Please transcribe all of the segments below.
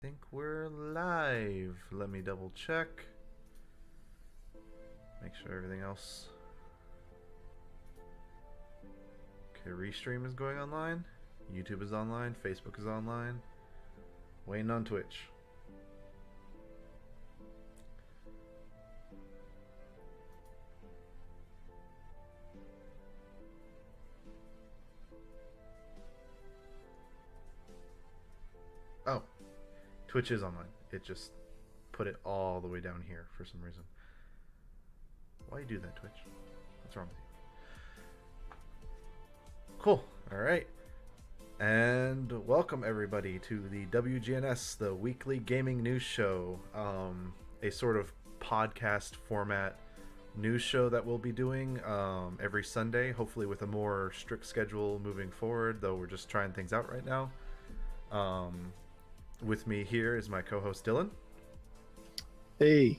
Think we're live. Let me double check. Make sure everything else. Okay, Restream is going online. YouTube is online. Facebook is online. Waiting on Twitch. Oh, Twitch is online. It just put it all the way down here for some reason. Why you do that, Twitch? What's wrong with you? Cool. All right. And welcome everybody to the WGNS, the weekly gaming news show. A sort of podcast format news show that we'll be doing every Sunday, hopefully with a more strict schedule moving forward, though we're just trying things out right now. With me here is my co-host Dylan. Hey.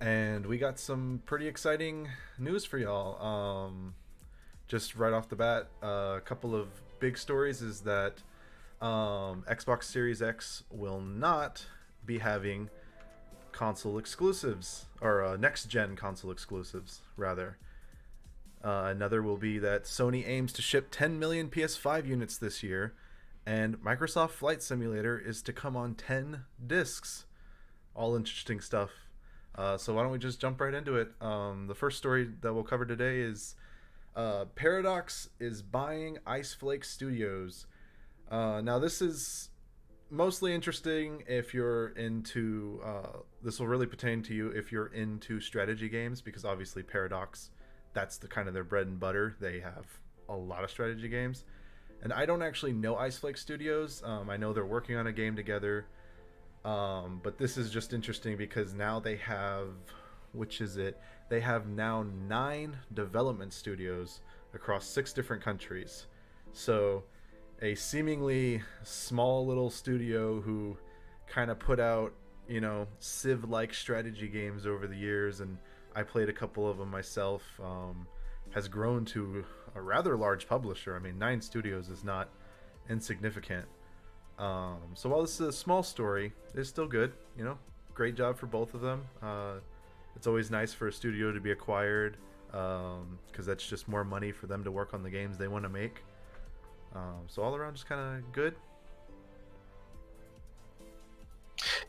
And we got some pretty exciting news for y'all. Just right off the bat, a couple of big stories is that Xbox Series X will not be having console exclusives, or next-gen console exclusives, rather. Another will be that Sony aims to ship 10 million PS5 units this year, and Microsoft Flight Simulator is to come on 10 discs. All interesting stuff. So why don't we just jump right into it? The first story that we'll cover today is Paradox is buying Ice Flake Studios. Now this is mostly interesting if you're into this will really pertain to you if you're into strategy games, because obviously Paradox, that's the kind of their bread and butter. They have a lot of strategy games, and I don't actually know Ice Flake Studios. I know they're working on a game together, but this is just interesting because now they have, which is it? They have now 9 development studios across 6 different countries. So a seemingly small little studio who kind of put out, Civ-like strategy games over the years, and I played a couple of them myself, has grown to a rather large publisher. I mean, 9 studios is not insignificant. So while this is a small story, it's still good. Great job for both of them. It's always nice for a studio to be acquired, because that's just more money for them to work on the games they want to make. So all around, just kind of good.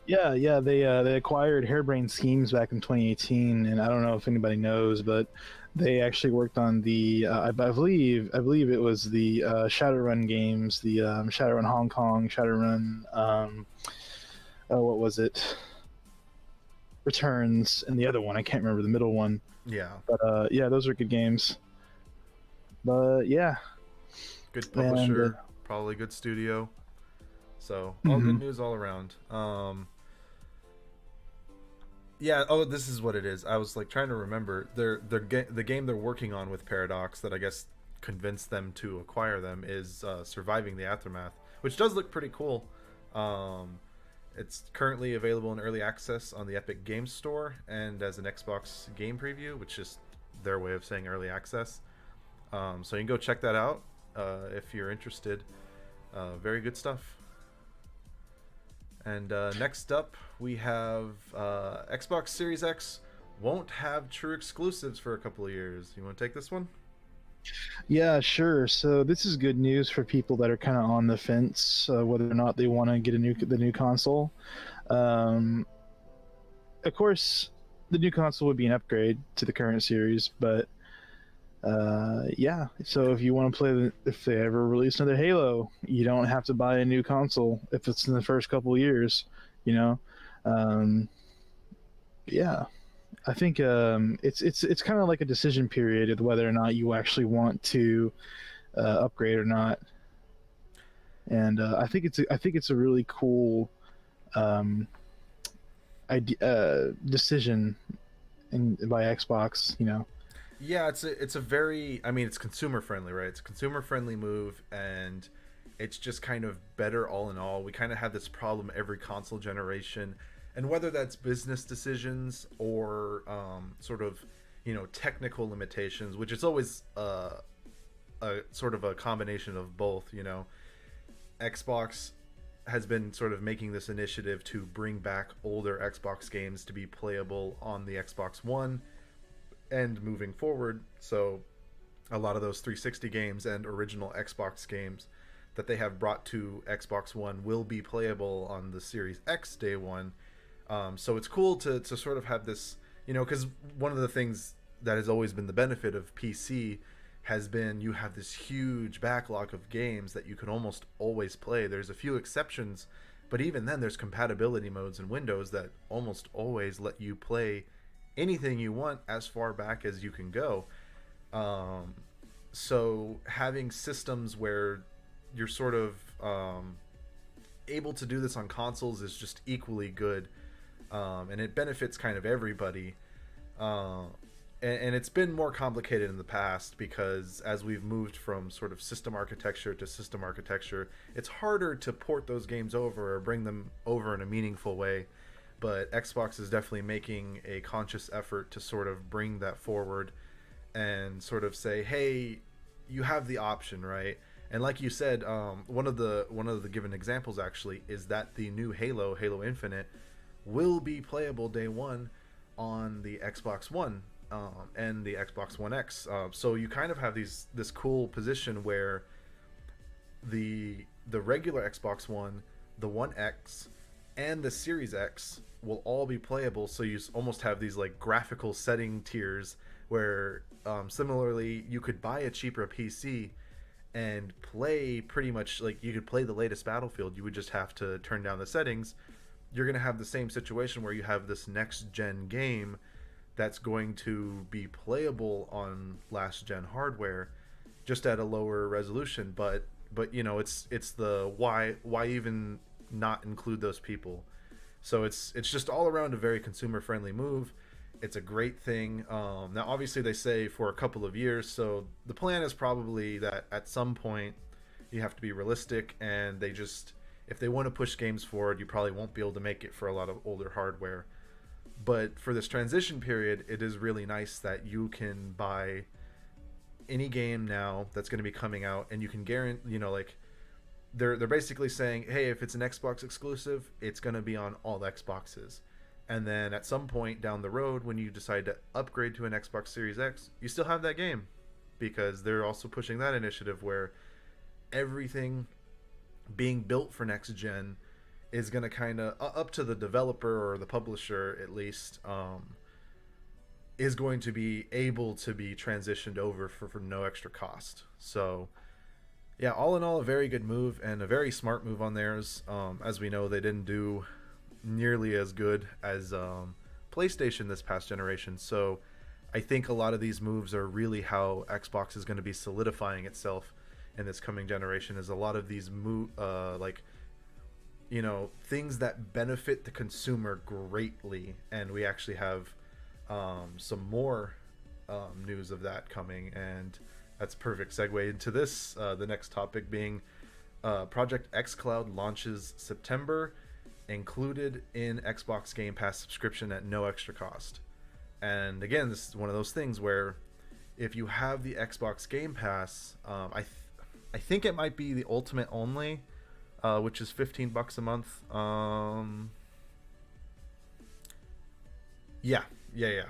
Yeah. They acquired Harebrained Schemes back in 2018, and I don't know if anybody knows, but they actually worked on the I believe it was the Shadowrun games, the Shadowrun Hong Kong, Shadowrun. What was it? Returns, and the other one I can't remember the middle one. Yeah. But yeah, those are good games. But yeah. Good publisher, probably good studio. So all good news all around. Yeah. Oh, this is what it is. I was like trying to remember. The game they're working on with Paradox that I guess convinced them to acquire them is Surviving the Aftermath, which does look pretty cool. It's currently available in early access on the Epic Games Store and as an Xbox game preview, which is their way of saying early access. So you can go check that out if you're interested. Very good stuff. And next up, we have Xbox Series X won't have true exclusives for a couple of years. You want to take this one? Yeah, sure. So this is good news for people that are kind of on the fence whether or not they want to get the new console. Of course, the new console would be an upgrade to the current series, but yeah. So if you want to play, if they ever release another Halo, you don't have to buy a new console if it's in the first couple of years. Yeah. I think it's kind of like a decision period of whether or not you actually want to upgrade or not, and I think it's a really cool decision by Xbox. Yeah, it's a very, I mean, it's consumer friendly, right? It's a consumer friendly move, and it's just kind of better all in all. We kind of have this problem every console generation, and whether that's business decisions or sort of technical limitations, which is always a sort of a combination of both. Xbox has been sort of making this initiative to bring back older Xbox games to be playable on the Xbox One and moving forward. So a lot of those 360 games and original Xbox games that they have brought to Xbox One will be playable on the Series X day one. So it's cool to sort of have this, because one of the things that has always been the benefit of PC has been you have this huge backlog of games that you can almost always play. There's a few exceptions, but even then there's compatibility modes in Windows that almost always let you play anything you want as far back as you can go. So having systems where you're sort of able to do this on consoles is just equally good, and it benefits kind of everybody. And it's been more complicated in the past because as we've moved from sort of system architecture to system architecture, it's harder to port those games over or bring them over in a meaningful way. But Xbox is definitely making a conscious effort to sort of bring that forward and sort of say, hey, you have the option, right? And like you said, one of the given examples actually is that the new Halo Infinite, will be playable day one on the Xbox One and the Xbox One X. So you kind of have this cool position where the regular Xbox One, the One X, and the Series X will all be playable. So you almost have these like graphical setting tiers where similarly you could buy a cheaper PC and play pretty much like you could play the latest Battlefield. You would just have to turn down the settings. You're going to have the same situation where you have this next gen game that's going to be playable on last gen hardware, just at a lower resolution. But it's the why even not include those people. So it's just all around a very consumer friendly move. It's a great thing. Now obviously they say for a couple of years, so the plan is probably that at some point you have to be realistic, and they just, if they want to push games forward, you probably won't be able to make it for a lot of older hardware. But for this transition period, it is really nice that you can buy any game now that's going to be coming out, and you can guarantee, like they're basically saying, hey, if it's an Xbox exclusive, it's going to be on all Xboxes. And then at some point down the road, when you decide to upgrade to an Xbox Series X, you still have that game, because they're also pushing that initiative where everything being built for next gen is going to kind of, up to the developer or the publisher at least, is going to be able to be transitioned over for no extra cost. So yeah, all in all, a very good move and a very smart move on theirs. As we know, they didn't do nearly as good as PlayStation this past generation. So I think a lot of these moves are really how Xbox is going to be solidifying itself in this coming generation, is a lot of these things that benefit the consumer greatly. And we actually have some more news of that coming, and that's a perfect segue into this, the next topic being Project xCloud launches September, included in Xbox Game Pass subscription at no extra cost. And again, this is one of those things where if you have the Xbox Game Pass, I think it might be the Ultimate only, which is $15 a month. Yeah.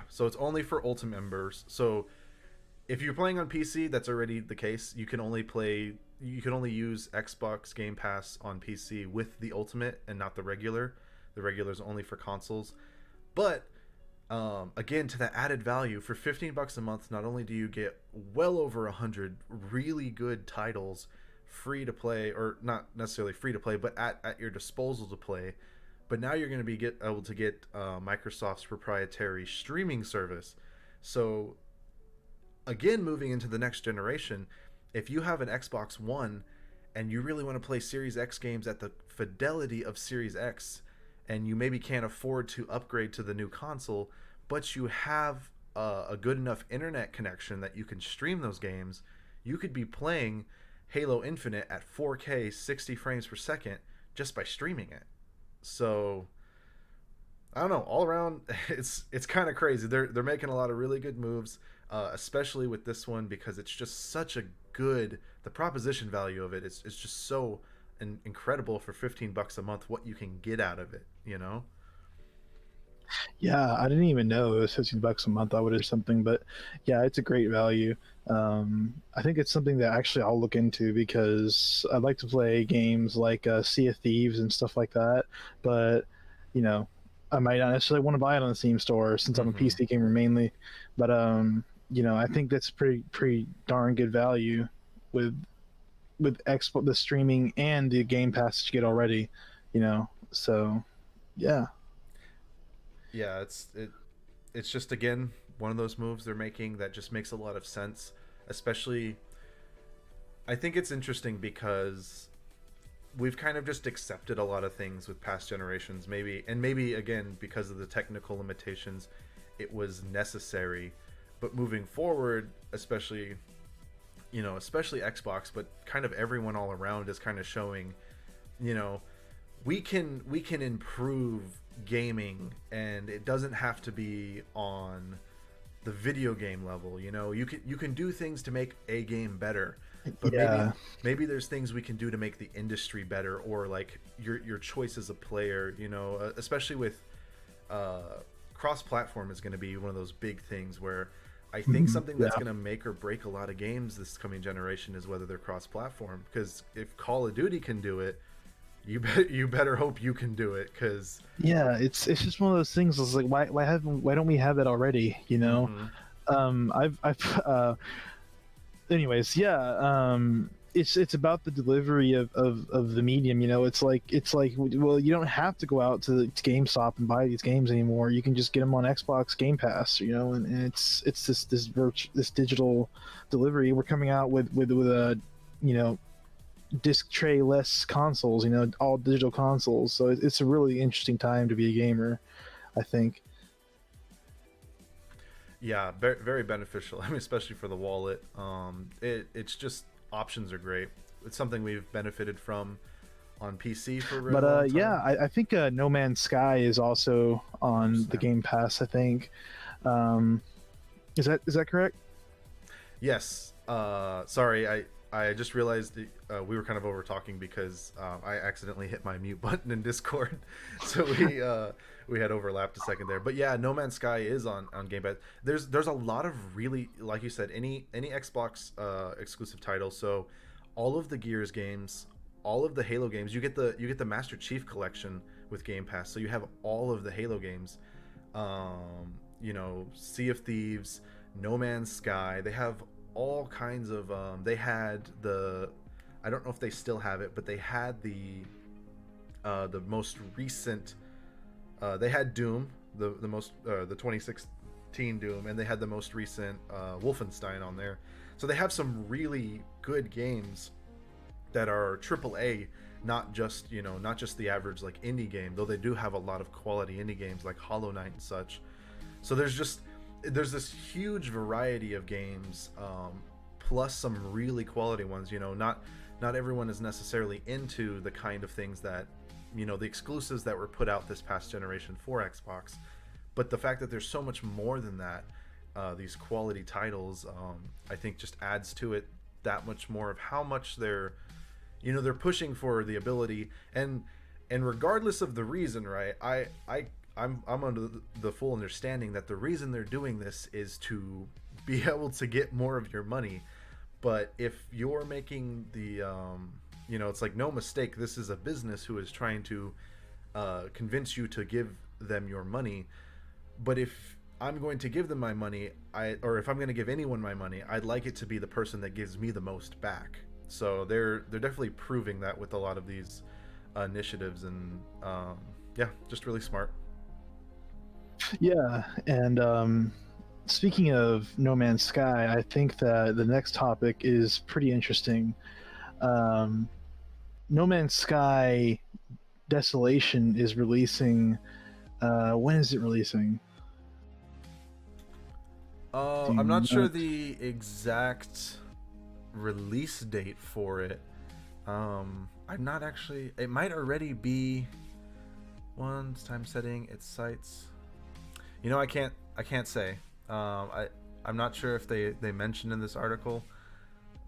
So it's only for Ultimate members. So if you're playing on PC, that's already the case. You can only use Xbox Game Pass on PC with the Ultimate and not the regular. The regular is only for consoles. But again, to that added value, for $15 a month, not only do you get well over 100 really good titles free to play, or not necessarily free to play, but at your disposal to play, but now you're going to be able to get Microsoft's proprietary streaming service. So again, moving into the next generation, if you have an Xbox One and you really want to play Series X games at the fidelity of Series X, and you maybe can't afford to upgrade to the new console, but you have a good enough internet connection that you can stream those games, you could be playing Halo Infinite at 4K 60 frames per second just by streaming it. So I don't know, all around it's kind of crazy. They're making a lot of really good moves, especially with this one, because it's just such a good, the proposition value of it is just so incredible for $15 a month what you can get out of it, you know? Yeah, I didn't even know it was $15 a month. I would have something, but yeah, it's a great value. I think it's something that actually I'll look into because I like to play games like Sea of Thieves and stuff like that. But you know, I might not necessarily want to buy it on the Steam store since I'm a Hmm. PC gamer mainly. But I think that's pretty darn good value with the streaming and the Game Pass that you get already. So yeah. Yeah, it's just again one of those moves they're making that just makes a lot of sense. Especially, I think it's interesting because we've kind of just accepted a lot of things with past generations, maybe again because of the technical limitations, it was necessary. But moving forward, especially Xbox, but kind of everyone all around is kind of showing, you know, we can improve gaming, and it doesn't have to be on the video game level. You can do things to make a game better, but maybe Yeah. maybe there's things we can do to make the industry better, or like your choice as a player. Especially with uh, cross-platform is going to be one of those big things where I think Mhm. something that's Yeah. going to make or break a lot of games this coming generation is whether they're cross-platform. Because if Call of Duty can do it, you better hope you can do it. Because Yeah, it's just one of those things. It's like why don't we have that already? mm-hmm, I've anyways, yeah. It's about the delivery of the medium. It's like well, you don't have to go out to GameStop and buy these games anymore. You can just get them on Xbox Game Pass. And it's this digital delivery. We're coming out with a you know disc tray less consoles. All digital consoles. So it's a really interesting time to be a gamer, I think. yeah, very, very beneficial. I mean, especially for the wallet. It's just options are great. It's something we've benefited from on PC for a really But long yeah, time. I think No Man's Sky is also Oh on the snap! Game Pass. I think. Um, is that correct? Yes. Sorry, I just realized we were kind of over talking because I accidentally hit my mute button in Discord, so we had overlapped a second there. But yeah, No Man's Sky is on Game Pass. There's a lot of really, like you said, any Xbox exclusive title. So all of the Gears games, all of the Halo games. You get the Master Chief Collection with Game Pass, so you have all of the Halo games. Sea of Thieves, No Man's Sky. They have all kinds of. They had the. I don't know if they still have it, but they had the most recent. They had Doom, the 2016 Doom, and they had the most recent Wolfenstein on there. So they have some really good games that are AAA, not just the average like indie game. Though they do have a lot of quality indie games like Hollow Knight and such. So there's this huge variety of games, plus some really quality ones. Not everyone is necessarily into the kind of things that the exclusives that were put out this past generation for Xbox, but the fact that there's so much more than that, these quality titles, I think just adds to it that much more of how much they're pushing for the ability. And regardless of the reason, right? I'm under the full understanding that the reason they're doing this is to be able to get more of your money. But if you're making it's like, no mistake, this is a business who is trying to convince you to give them your money. But if I'm going to give them my money, or if I'm going to give anyone my money, I'd like it to be the person that gives me the most back. So they're definitely proving that with a lot of these initiatives, and yeah, just really smart. Yeah, and speaking of No Man's Sky, I think that the next topic is pretty interesting. Um, no Man's Sky Desolation is releasing. When is it releasing? Do I'm not you sure know? the exact release date for it. I'm not actually. It might already be. One's time setting. Its sites. I can't say. I'm not sure if they mentioned in this article.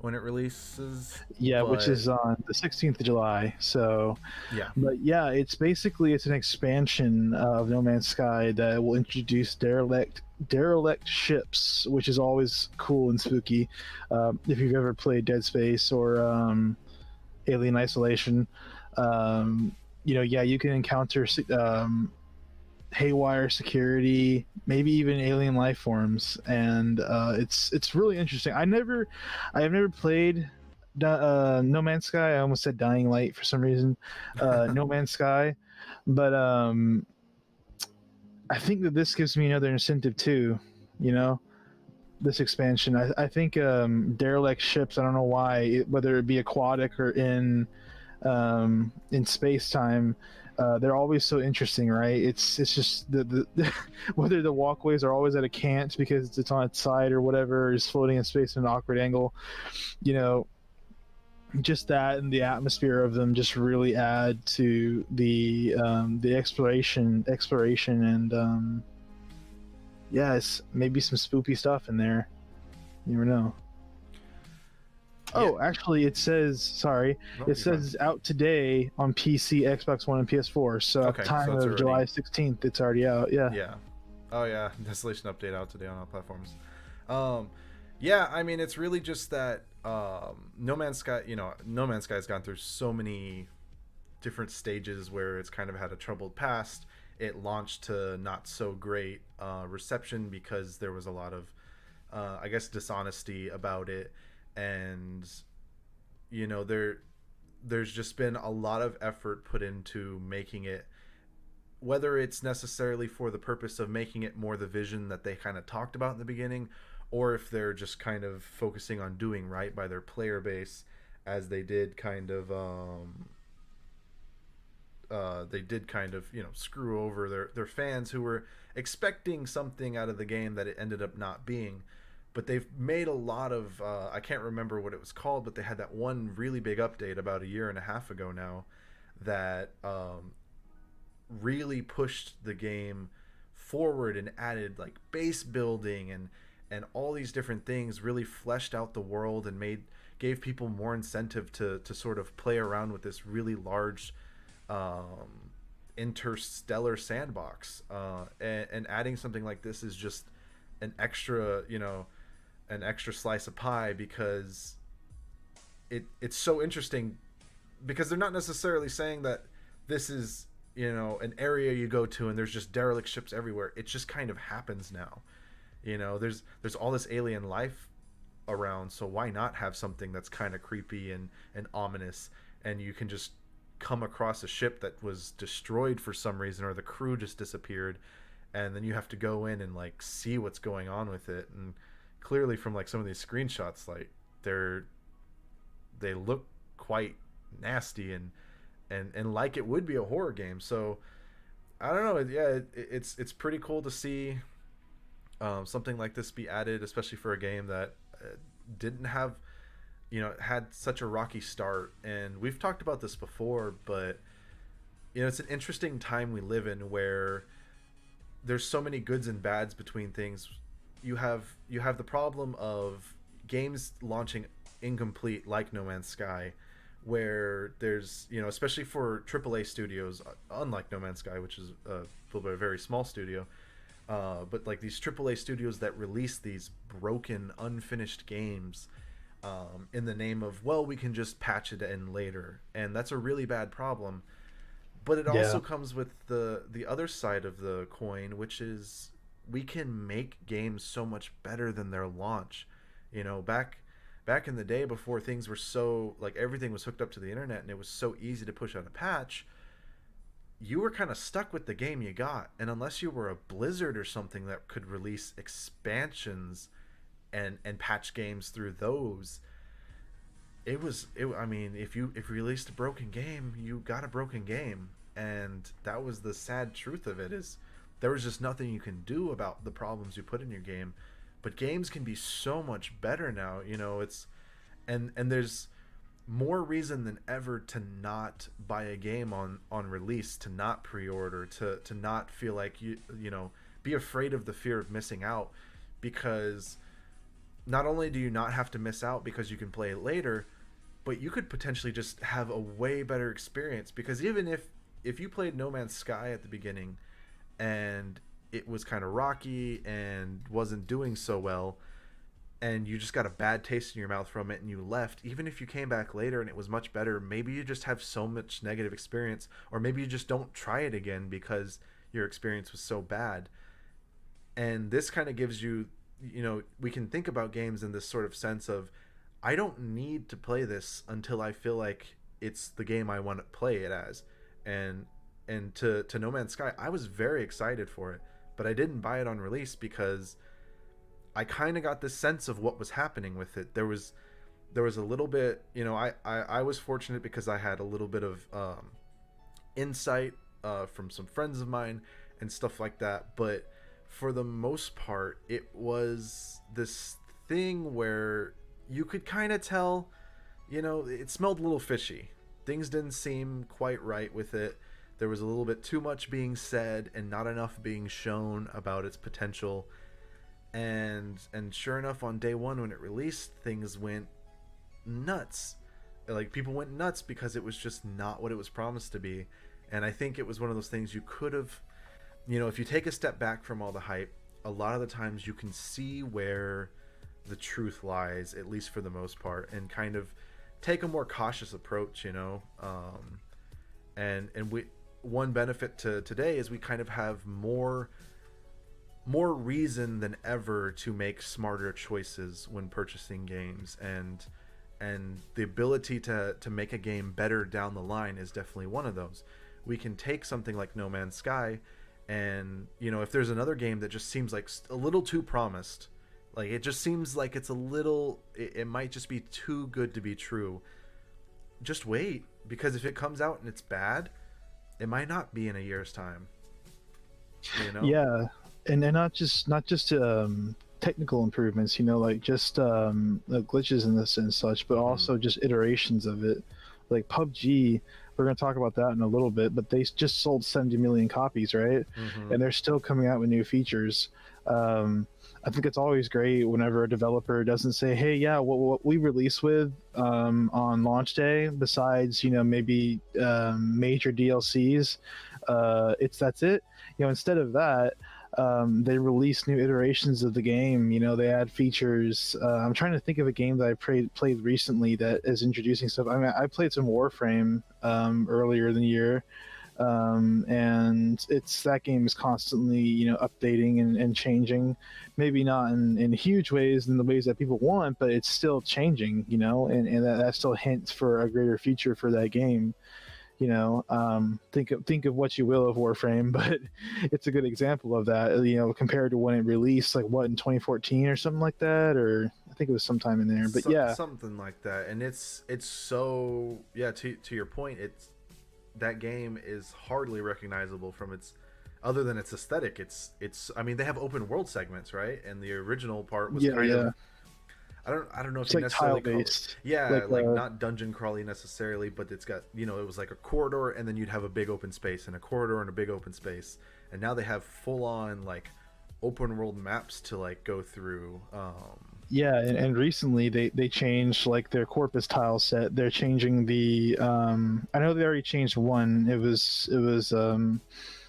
when it releases, Yeah, which but is on the 16th of July. So, yeah. but yeah, it's an expansion of No Man's Sky that will introduce derelict ships, which is always cool and spooky. If you've ever played Dead Space or Alien Isolation, yeah, you can encounter haywire security, maybe even alien life forms, and it's really interesting. I have never played No Man's Sky. I almost said Dying Light for some reason. No Man's Sky, but I think that this gives me another incentive too. You know, this expansion. I think derelict ships. I don't know why, whether it be aquatic or in space time, they're always so interesting, right? It's just the whether the walkways are always at a cant because it's on its side or whatever, is floating in space at an awkward angle. You know, just that and the atmosphere of them just really add to the exploration, and yes, maybe some spooky stuff in there. You never know. Yeah. Oh, actually, it says, sorry, No, it you're fine. says out today on PC, Xbox One, and PS4. So at the Okay, so time it's of already July 16th, it's already out. Yeah. yeah. Oh yeah, Desolation update out today on all platforms. Um, yeah, I mean it's really just that No Man's Sky. No Man's Sky has gone through so many different stages where it's kind of had a troubled past. It launched to not so great reception because there was a lot of, I guess, dishonesty about it, and there's just been a lot of effort put into making it, whether it's necessarily for the purpose of making it more the vision that they kind of talked about in the beginning, or if they're just kind of focusing on doing right by their player base, as they did kind of screw over their fans who were expecting something out of the game that it ended up not being. But they've made a lot of I can't remember what it was called, but they had that one really big update about a year and a half ago now that really pushed the game forward and added like base building and all these different things, really fleshed out the world and gave people more incentive to sort of play around with this really large interstellar sandbox, and adding something like this is just an extra an extra slice of pie, because it's so interesting, because they're not necessarily saying that this is an area you go to and there's just derelict ships everywhere. It just kind of happens now. There's all this alien life around, so why not have something that's kind of creepy and ominous, and you can just come across a ship that was destroyed for some reason, or the crew just disappeared, and then you have to go in and like see what's going on with it. And clearly from like some of these screenshots, like they look quite nasty and like it would be a horror game. So I don't know. Yeah, it's pretty cool to see something like this be added, especially for a game that didn't have had such a rocky start. And we've talked about this before, but it's an interesting time we live in where there's so many goods and bads between things. You have the problem of games launching incomplete, like No Man's Sky, where there's especially for AAA studios, unlike No Man's Sky, which is a very small studio, but like these AAA studios that release these broken, unfinished games, in the name of, well, we can just patch it in later, and that's a really bad problem. But it Yeah. also comes with the other side of the coin, which is we can make games so much better than their launch. Back in the day, before things were so like everything was hooked up to the internet and it was so easy to push out a patch, you were kind of stuck with the game you got, and unless you were a Blizzard or something that could release expansions and patch games through those, I mean, if you released a broken game, you got a broken game. And that was the sad truth of it, is there was just nothing you can do about the problems you put in your game. But games can be so much better now. It's and there's more reason than ever to not buy a game on release, to not pre-order, to not feel like be afraid of the fear of missing out, because not only do you not have to miss out because you can play it later, but you could potentially just have a way better experience, because even if you played No Man's Sky at the beginning and it was kind of rocky and wasn't doing so well, and you just got a bad taste in your mouth from it and you left, even if you came back later and it was much better, maybe you just have so much negative experience, or maybe you just don't try it again because your experience was so bad. And this kind of gives you, we can think about games in this sort of sense of, I don't need to play this until I feel like it's the game I want to play it as. And to No Man's Sky, I was very excited for it, but I didn't buy it on release because I kind of got this sense of what was happening with it. There was a little bit, I was fortunate because I had a little bit of insight from some friends of mine and stuff like that. But for the most part, it was this thing where you could kind of tell, it smelled a little fishy. Things didn't seem quite right with it. There was a little bit too much being said and not enough being shown about its potential. And sure enough, on day one when it released, things went nuts. Like, people went nuts because it was just not what it was promised to be. And I think it was one of those things you could have, if you take a step back from all the hype, a lot of the times you can see where the truth lies, at least for the most part, and kind of take a more cautious approach. And we, one benefit to today is we kind of have more reason than ever to make smarter choices when purchasing games, and the ability to make a game better down the line is definitely one of those. We can take something like No Man's Sky, and if there's another game that just seems like a little too promised, like it just seems like it's a little, it might just be too good to be true, just wait, because if it comes out and it's bad, it might not be in a year's time. Yeah, and not just technical improvements, like just glitches in this and such, but also just iterations of it. Like PUBG, we're going to talk about that in a little bit, but they just sold 70 million copies, right? And they're still coming out with new features. I think it's always great whenever a developer doesn't say, hey, yeah, what we release with on launch day, besides maybe major DLCs, that's it. Instead of that, they release new iterations of the game. They add features. I'm trying to think of a game that I played recently that is introducing stuff. I mean, I played some Warframe earlier in the year, and that game is constantly updating and changing. Maybe not in huge ways, in the ways that people want, but it's still changing. And that still hints for a greater future for that game. Think of what you will of Warframe, but it's a good example of that. Compared to when it released, like what, in 2014 or something like that, or I think it was sometime in there. But yeah, something like that. And it's so, yeah. To your point, that game is hardly recognizable from its, other than its aesthetic. It's. I mean, they have open world segments, right? And the original part was kind of. I don't know if it's you like necessarily tile-based. like not dungeon crawly necessarily, but it's got, it was like a corridor, and then you'd have a big open space and a corridor and a big open space. And now they have full on like open world maps to like go through. Yeah, and recently they changed like their corpus tile set. They're changing the I know they already changed one.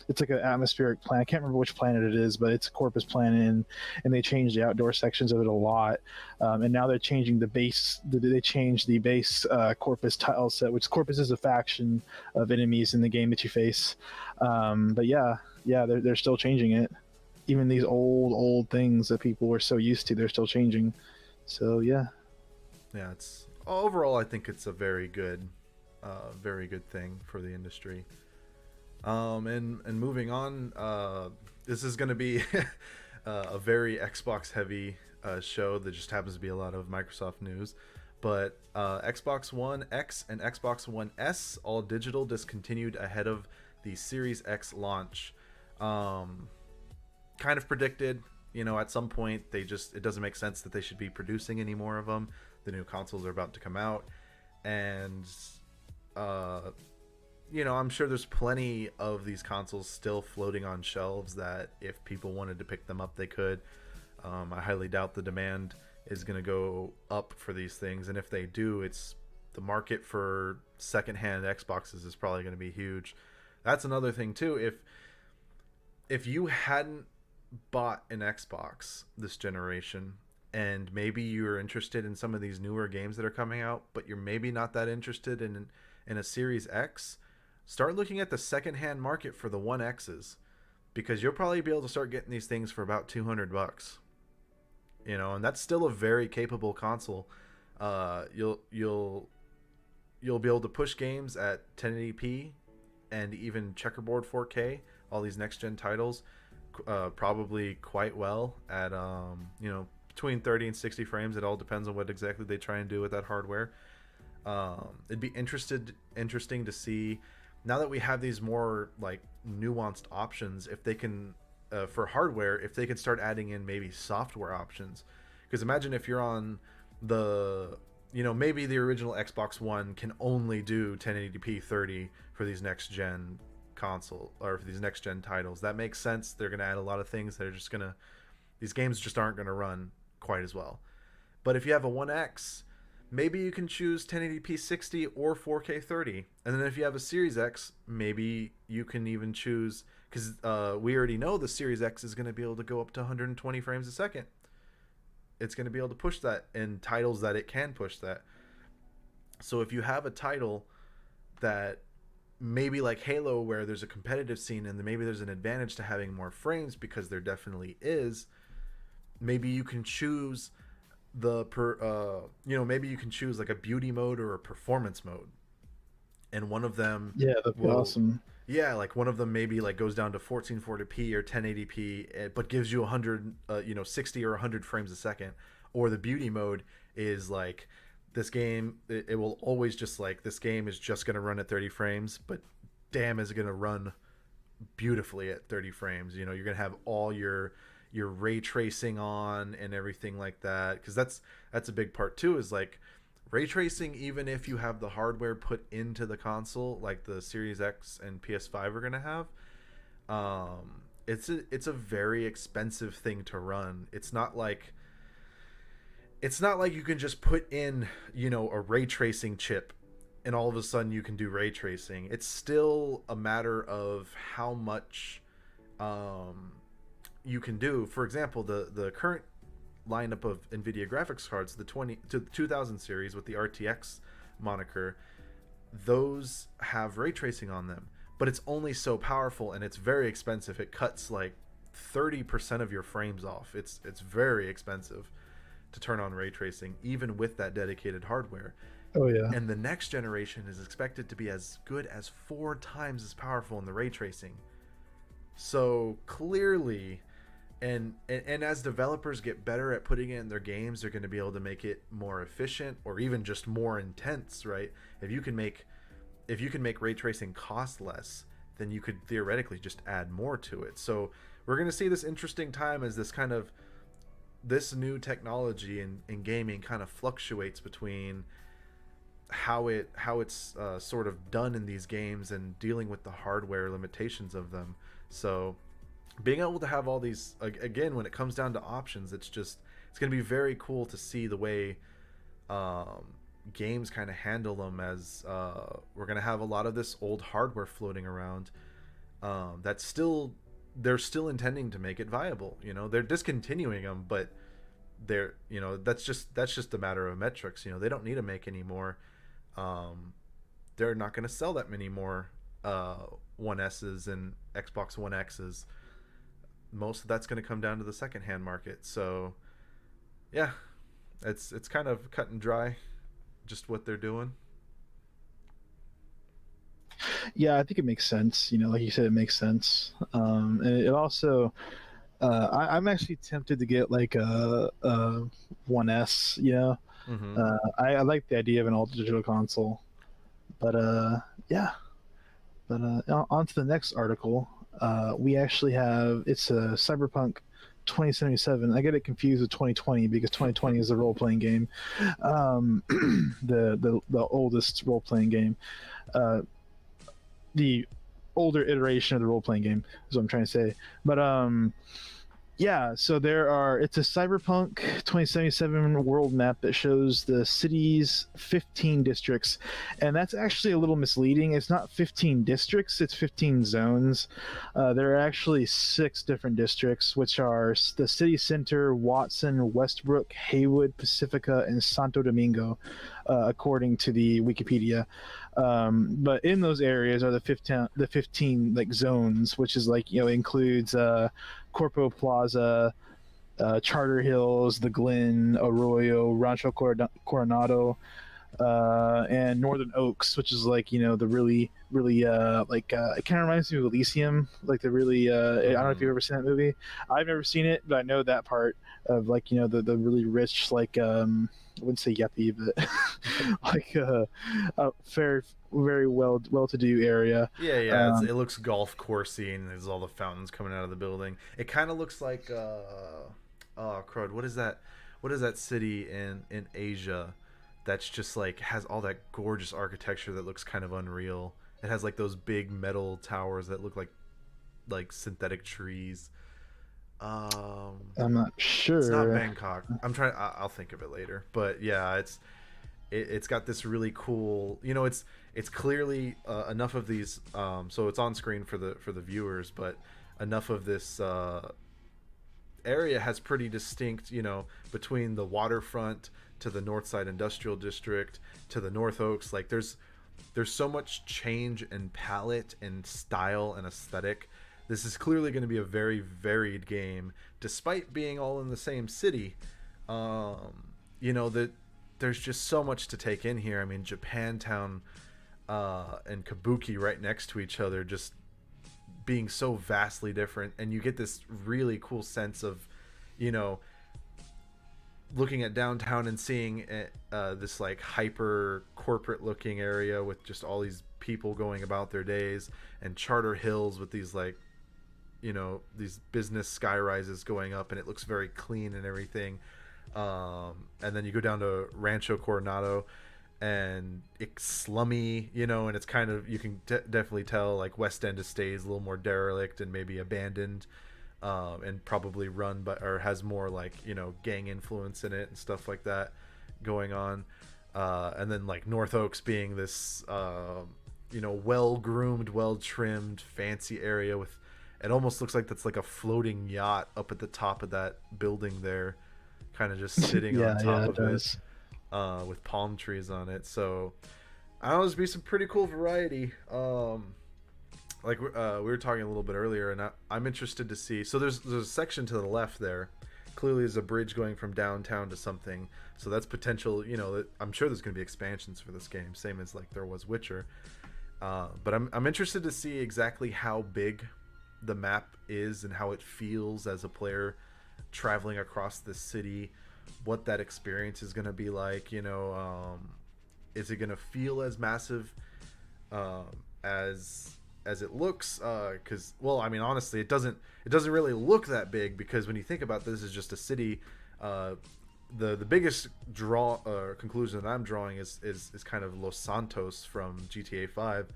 It's like an atmospheric planet. I can't remember which planet it is, but it's a corpus planet, and they changed the outdoor sections of it a lot. And now they're changing the base. They changed the base corpus tile set, which corpus is a faction of enemies in the game that you face. But yeah, they're still changing it. Even these old things that people were so used to, they're still changing. So yeah. Yeah, it's overall, I think it's a very good thing for the industry. And moving on, this is going to be a very Xbox heavy show. That just happens to be a lot of Microsoft news. But Xbox One X and Xbox One S, all digital, discontinued ahead of the Series X launch. Kind of predicted, at some point it doesn't make sense that they should be producing any more of them. The new consoles are about to come out, and I'm sure there's plenty of these consoles still floating on shelves that if people wanted to pick them up, they could. I highly doubt the demand is going to go up for these things, and if they do, it's the market for secondhand Xboxes is probably going to be huge. That's another thing too. If you hadn't bought an Xbox this generation, and maybe you're interested in some of these newer games that are coming out, but you're maybe not that interested in a Series X, start looking at the secondhand market for the One X's, because you'll probably be able to start getting these things for about $200. You know, and that's still a very capable console. You'll be able to push games at 1080p and even checkerboard 4K. All these next gen titles, probably quite well at between 30 and 60 frames. It all depends on what exactly they try and do with that hardware. It'd be interesting to see, now that we have these more like nuanced options, if they can for hardware, if they can start adding in maybe software options. Because imagine if you're on the, maybe the original Xbox One can only do 1080p 30 for these next gen console, or for these next gen titles. That makes sense. They're going to add a lot of things that are just going to, these games just aren't going to run quite as well. But if you have a 1X, maybe you can choose 1080p 60 or 4K 30. And then if you have a Series X, maybe you can even choose, because we already know the Series X is going to be able to go up to 120 frames a second. It's going to be able to push that in titles that it can push that. So if you have a title that maybe like Halo, where there's a competitive scene and maybe there's an advantage to having more frames, because there definitely is, maybe you can choose maybe you can choose like a beauty mode or a performance mode, and one of them, yeah, that'd be awesome. Yeah, like one of them maybe like goes down to 1440p or 1080p, but gives you 100 60 or 100 frames a second. Or the beauty mode is like, this game, it will always just like, this game is just going to run at 30 frames, but damn, is it going to run beautifully at 30 frames. You're going to have all your ray tracing on and everything like that, because that's a big part too, is like ray tracing. Even if you have the hardware put into the console like the Series X and PS5 are going to have, it's a very expensive thing to run. It's not like you can just put in a ray tracing chip and all of a sudden you can do ray tracing. It's still a matter of how much you can do. For example, the current lineup of NVIDIA graphics cards, the 2000 series with the RTX moniker, those have ray tracing on them, but it's only so powerful and it's very expensive. It cuts like 30% of your frames off. It's very expensive to turn on ray tracing, even with that dedicated hardware. Oh yeah. And the next generation is expected to be as good as 4 times as powerful in the ray tracing. So clearly, and as developers get better at putting it in their games, they're going to be able to make it more efficient or even just more intense, right? If you can make ray tracing cost less, then you could theoretically just add more to it. So we're going to see this interesting time as this new technology in gaming kind of fluctuates between how it's sort of done in these games and dealing with the hardware limitations of them. So being able to have all these, again, when it comes down to options, it's going to be very cool to see the way games kind of handle them, as we're going to have a lot of this old hardware floating around that's still, they're still intending to make it viable. They're discontinuing them, but they're, that's just a matter of metrics. They don't need to make any more. They're not going to sell that many more One S's and Xbox One X's. Most of that's going to come down to the secondhand market. So yeah, it's kind of cut and dry, just what they're doing. Yeah, I think it makes sense. Like you said, it makes sense. And it also, I'm actually tempted to get like a 1S. Mm-hmm. I like the idea of an all digital console, but yeah. But on to the next article. We actually have, it's a Cyberpunk 2077. I get it confused with 2020 because 2020 is a role playing game, the oldest role playing game, the older iteration of the role playing game is what I'm trying to say. But Yeah, so it's a Cyberpunk 2077 world map that shows the city's 15 districts. And that's actually a little misleading. It's not 15 districts, it's 15 zones. There are actually six different districts, which are the city center, Watson, Westbrook, Haywood, Pacifica, and Santo Domingo, according to the Wikipedia. But in those areas are the 15 like zones, which is like, includes Corpo Plaza, Charter Hills, the Glen, Arroyo, Rancho Coronado, and Northern Oaks, which is like, the really really it kind of reminds me of Elysium, like the really I don't know if Mm-hmm. you've ever seen that movie. I've never seen it, but I know that part of, like, the really rich, like, I wouldn't say yuppie, but like a very well to do area. Yeah, yeah. um It looks golf coursey, and there's all the fountains coming out of the building. It kind of looks like oh crud, what is that? What is that city in Asia that's just like has all that gorgeous architecture that looks kind of unreal? It has like those big metal towers that look like synthetic trees. Um, I'm not it's not sure. Bangkok. I'm trying. I'll think of it later. But yeah, it's got this really cool. It's clearly enough of these. So it's on screen for the viewers, but enough of this area has pretty distinct. Between the waterfront to the North Side Industrial District to the North Oaks. Like there's so much change in palette and style and aesthetic. This is clearly going to be a very varied game, despite being all in the same city. That there's just so much to take in here. I mean, Japantown and Kabuki right next to each other, just being so vastly different, and you get this really cool sense of, you know, looking at downtown and seeing this like hyper corporate looking area with just all these people going about their days, and Charter Hills with these like, these business sky rises going up, and it looks very clean and everything. And then you go down to Rancho Coronado, and it's slummy, and it's kind of, you can definitely tell like West End Estate is a little more derelict and maybe abandoned, and probably run by, or has more like, gang influence in it and stuff like that going on. And then like North Oaks being this well groomed, well trimmed, fancy area with, it almost looks like that's like a floating yacht up at the top of that building there, kind of just sitting on Yeah, top yeah, it of it, does. with palm trees on it. So I don't know, there's be some pretty cool variety. Like we were talking a little bit earlier, and I'm interested to see. So there's a section to the left there. Clearly, there's a bridge going from downtown to something. So that's potential. I'm sure there's going to be expansions for this game, same as like there was Witcher. But I'm interested to see exactly how big the map is and how it feels as a player traveling across this city. What that experience is going to be like. Is it going to feel as massive um, as it looks? Because well, I mean, honestly, it doesn't really look that big, because when you think about this as just a city, the biggest conclusion that I'm drawing is kind of Los Santos from GTA 5,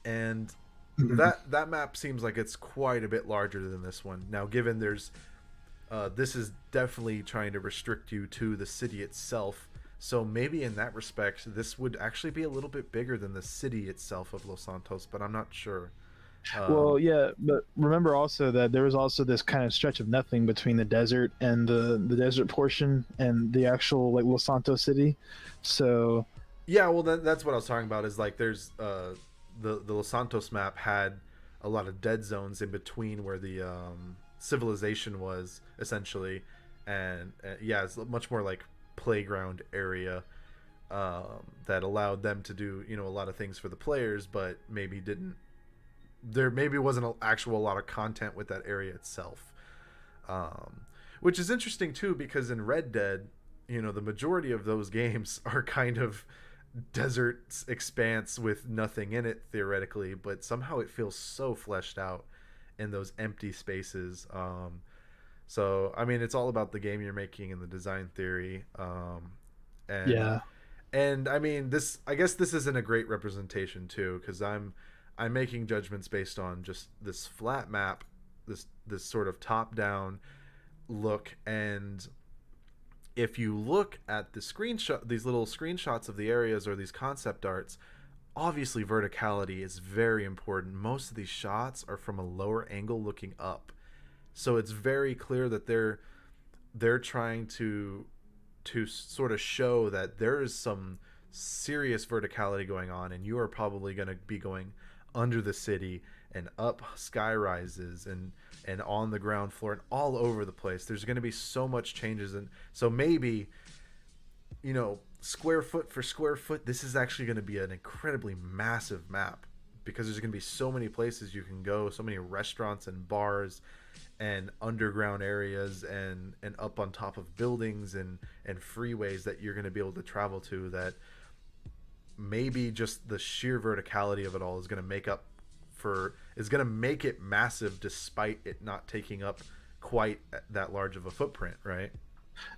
and Mhm. that map seems like it's quite a bit larger than this one. Now, given this is definitely trying to restrict you to the city itself. So maybe in that respect, this would actually be a little bit bigger than the city itself of Los Santos, but I'm not sure. Well, Um, yeah, but remember also that there was also this kind of stretch of nothing between the desert and the desert portion and the actual, like, Los Santos city. So yeah, well, that's what I was talking about. Is like there's the Los Santos map had a lot of dead zones in between where the civilization was essentially, and yeah, it's much more like playground area, that allowed them to do a lot of things for the players, but maybe didn't. There maybe wasn't an actual lot of content with that area itself, um, which is interesting too, because in Red Dead, the majority of those games are kind of desert expanse with nothing in it theoretically, but somehow it feels so fleshed out in those empty spaces. So I mean, it's all about the game you're making and the design theory. And yeah, I mean, I guess this isn't a great representation too, because I'm making judgments based on just this flat map, this sort of top down look. And if you look at the screenshot, these little screenshots of the areas or these concept arts, obviously verticality is very important. Most of these shots are from a lower angle looking up, so it's very clear that they're trying to sort of show that there is some serious verticality going on, and you are probably going to be going under the city and up sky rises and on the ground floor and all over the place. There's going to be so much changes, and so maybe, square foot for square foot, this is actually going to be an incredibly massive map, because there's going to be so many places you can go, so many restaurants and bars and underground areas and up on top of buildings and freeways that you're going to be able to travel to, that maybe just the sheer verticality of it all is going to make it massive, despite it not taking up quite that large of a footprint, right?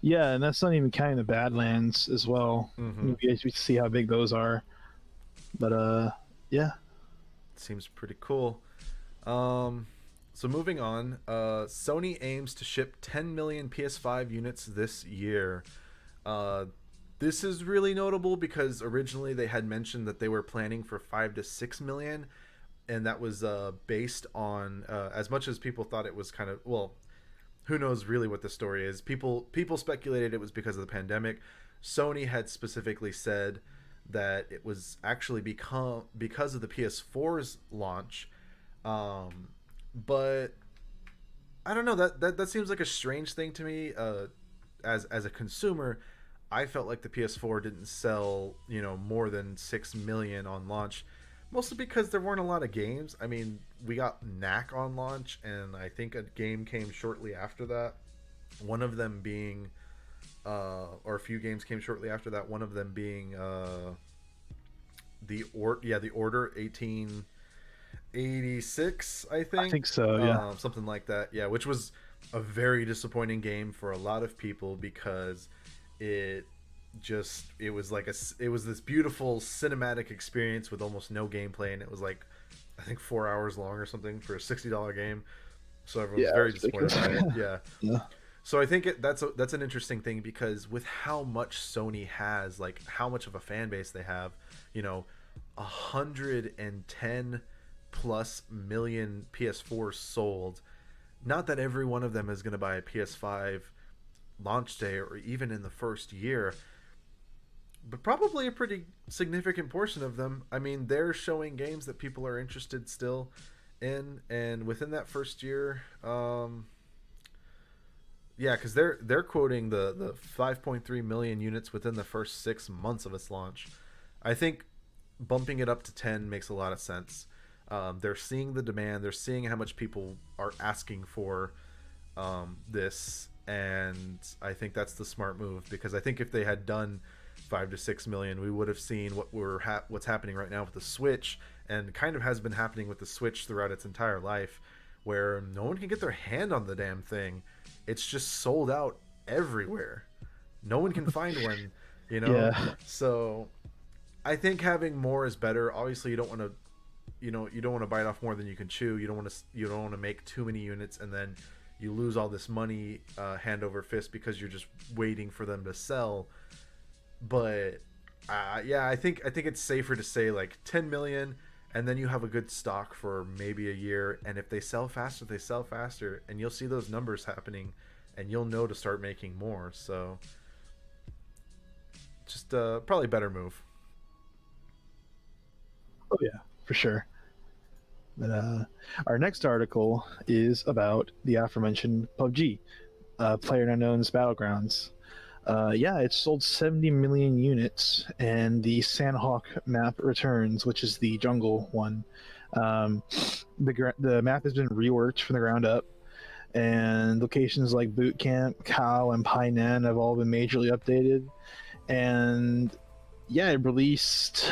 Yeah, and that's not even counting the Badlands as well. Mm-hmm. You guys see how big those are. But yeah. Seems pretty cool. So moving on, Sony aims to ship 10 million PS5 units this year. This is really notable because originally they had mentioned that they were planning for 5 to 6 million, and that was based on, as much as people thought it was kind of, well, who knows really what the story is. People speculated it was because of the pandemic. Sony had specifically said that it was actually because of the PS4's launch. But I don't know, that seems like a strange thing to me. As a consumer, I felt like the PS4 didn't sell, more than 6 million on launch, mostly because there weren't a lot of games. I mean, we got Knack on launch, and I think a game came shortly after that. One of them being, or a few games came shortly after that. One of them being the Order 1886, I think. I think so, yeah. Something like that, yeah. Which was a very disappointing game for a lot of people, because it was this beautiful cinematic experience with almost no gameplay, and it was like, I think 4 hours long or something for a $60 game. So everyone was very disappointed by it. Yeah. Yeah. So I think that's an interesting thing, because with how much Sony has, like how much of a fan base they have, 110 plus million PS4s sold. Not that every one of them is going to buy a PS5 launch day or even in the first year, but probably a pretty significant portion of them. I mean, they're showing games that people are interested still in, and within that first year, because they're quoting the 5.3 million units within the first 6 months of its launch. I think bumping it up to 10 makes a lot of sense. They're seeing the demand, they're seeing how much people are asking for this, and I think that's the smart move, because I think if they had done 5 to 6 million, we would have seen what's happening right now with the Switch, and kind of has been happening with the Switch throughout its entire life, where no one can get their hand on the damn thing. It's just sold out everywhere. No one can find one, Yeah. So I think having more is better. Obviously, you don't want to bite off more than you can chew. You don't want to make too many units and then you lose all this money hand over fist because you're just waiting for them to sell. But I think it's safer to say like 10 million, and then you have a good stock for maybe a year, and if they sell faster, they sell faster, and you'll see those numbers happening, and you'll know to start making more. So just probably better move. Oh yeah, for sure. But our next article is about the aforementioned PUBG, PlayerUnknown's Battlegrounds. It sold 70 million units, and the Sandhawk map returns, which is the jungle one. The map has been reworked from the ground up, and locations like Boot Camp, Cow, and Painan have all been majorly updated. And it released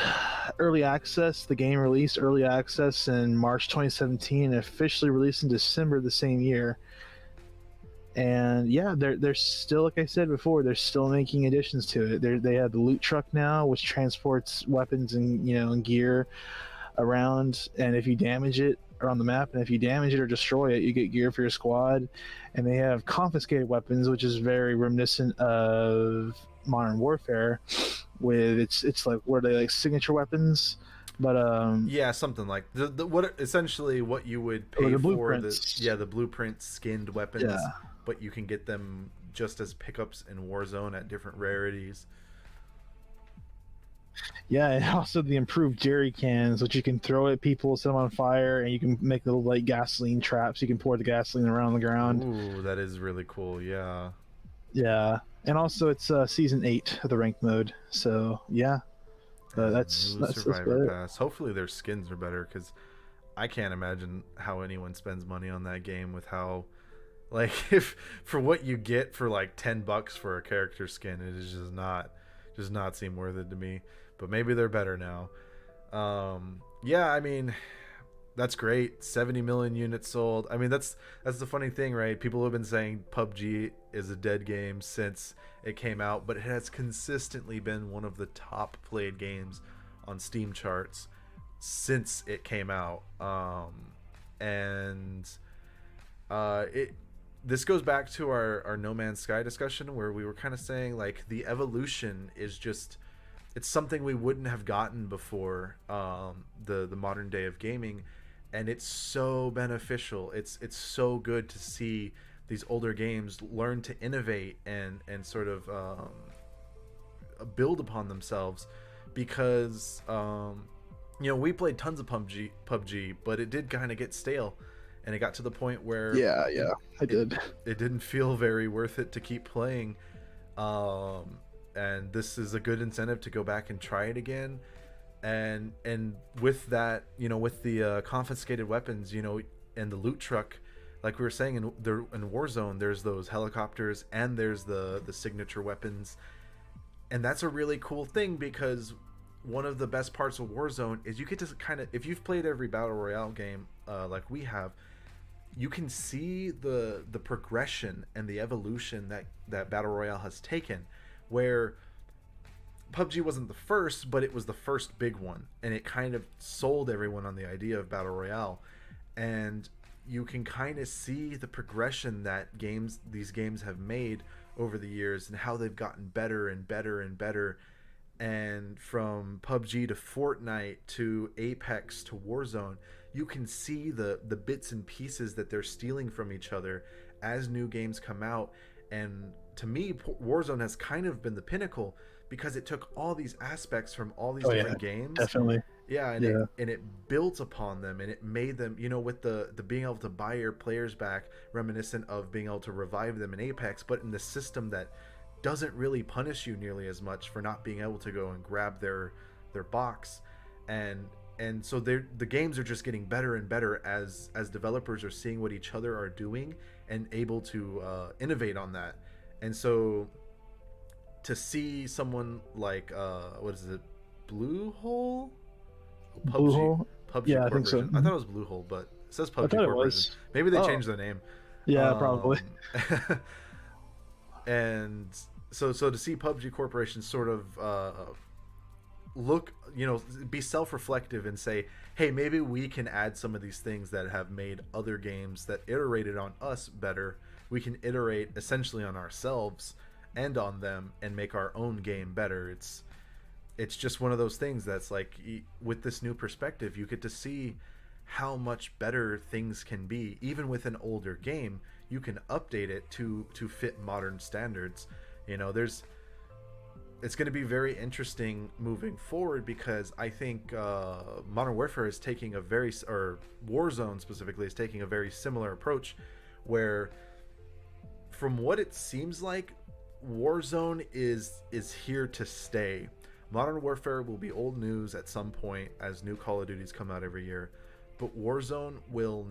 early access. The game released early access in March 2017 and officially released in December the same year. And they're still, like I said before, they're still making additions to it. They have the loot truck now, which transports weapons and and gear around, and if you damage it around the map, and if you damage it or destroy it, you get gear for your squad. And they have confiscated weapons, which is very reminiscent of Modern Warfare, with it's like what are they, like signature weapons, but Yeah, something like the what essentially what you would or pay the for blueprints. the blueprint skinned weapons, Yeah, but you can get them just as pickups in Warzone at different rarities. yeah, and also the improved jerry cans, which you can throw at people, set them on fire, and you can make little like gasoline traps. You can pour the gasoline around the ground. Ooh, that is really cool. Yeah. Yeah, and also it's season 8 of the ranked mode. So yeah, And the that's new that's Survivor about it. Pass. Hopefully their skins are better because I can't imagine how anyone spends money on that game with how like if for what you get for like $10 for a character skin, it is just not seem worth it to me. But maybe they're better now. Yeah, I mean that's great. 70 million units sold. I mean that's the funny thing, right? People have been saying PUBG is a dead game since it came out, but it has consistently been one of the top played games on Steam charts since it came out. And it this goes back to our No Man's Sky discussion where we were kind of saying like the evolution is just it's something we wouldn't have gotten before the modern day of gaming, and it's so beneficial. It's so good to see these older games learn to innovate and sort of build upon themselves because we played tons of PUBG, but it did kind of get stale, and it got to the point where Yeah, yeah, I did. it didn't feel very worth it to keep playing. And this is a good incentive to go back and try it again. And with that, with the confiscated weapons, and the loot truck, like we were saying in Warzone, there's those helicopters and there's the signature weapons, and that's a really cool thing because one of the best parts of Warzone is you get to kind of, if you've played every battle royale game like we have, you can see the progression and the evolution that battle royale has taken, where PUBG wasn't the first, but it was the first big one, and it kind of sold everyone on the idea of battle royale. And you can kind of see the progression that these games have made over the years and how they've gotten better and better and better. And from PUBG to Fortnite to Apex to Warzone, you can see the bits and pieces that they're stealing from each other as new games come out. And to me, Warzone has kind of been the pinnacle because it took all these aspects from all these different games. Definitely. Yeah, and Yeah. it built upon them, and it made them, with the being able to buy your players back, reminiscent of being able to revive them in Apex, but in the system that doesn't really punish you nearly as much for not being able to go and grab their box. And so the games are just getting better and better as developers are seeing what each other are doing and able to innovate on that. And so to see someone like what is it, Bluehole? Bluehole? PUBG Yeah, I think so. Corporation. I thought it was Bluehole, but it says I PUBG thought it Corporation. was. Maybe they Oh, changed their name. yeah, probably. And so to see PUBG Corporation sort of look, be self-reflective and say, hey, maybe we can add some of these things that have made other games that iterated on us better. We can iterate essentially on ourselves and on them and make our own game better. It's just one of those things that's like, with this new perspective, you get to see how much better things can be. Even with an older game, you can update it to fit modern standards. It's going to be very interesting moving forward because I think Modern Warfare is taking or Warzone specifically is taking a very similar approach, where from what it seems like, Warzone is here to stay. Modern Warfare will be old news at some point as new Call of Duties come out every year, but Warzone will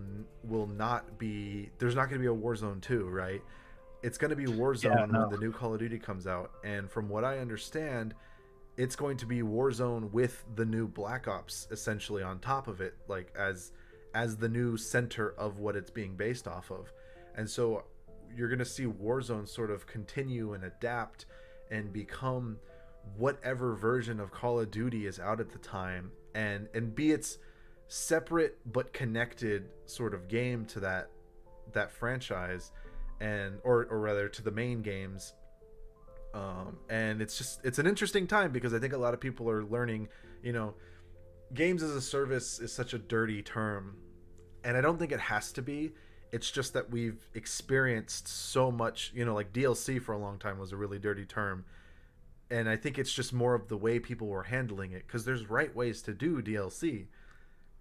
not be. There's not going to be a Warzone 2, right? It's going to be Warzone when the new Call of Duty comes out, and from what I understand, it's going to be Warzone with the new Black Ops essentially on top of it, like as the new center of what it's being based off of. And so you're going to see Warzone sort of continue and adapt and become whatever version of Call of Duty is out at the time, and be its separate but connected sort of game to that franchise, and or rather to the main games. And it's an interesting time because I think a lot of people are learning, you know, games as a service is such a dirty term, and I don't think it has to be. It's just that we've experienced so much, you know, like DLC for a long time was a really dirty term, and I think it's just more of the way people were handling it, because there's right ways to do DLC.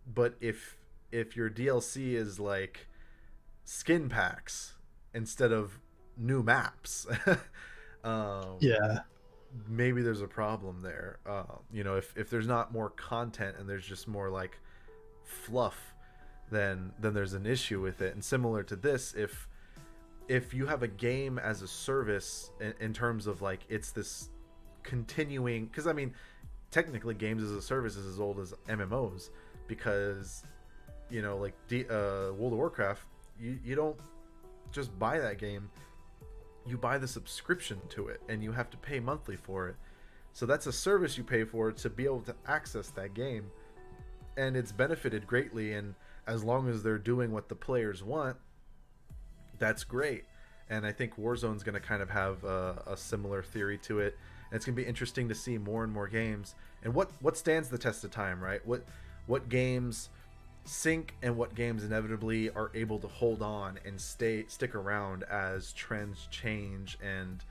But if your DLC is like skin packs instead of new maps, um, Yeah. maybe there's a problem there. You know, if there's not more content and there's just more like fluff, then there's an issue with it. And similar to this, if you have a game as a service in terms of like it's this continuing, because I mean technically games as a service is as old as MMOs, because you know like World of Warcraft, you don't just buy that game, you buy the subscription to it and you have to pay monthly for it. So that's a service you pay for to be able to access that game, and it's benefited greatly. And as long as they're doing what the players want, that's great. And I think Warzone's going to kind of have a similar theory to it. And it's going to be interesting to see more and more games and what stands the test of time, right? What games sink and what games inevitably are able to hold on and stick around as trends change, and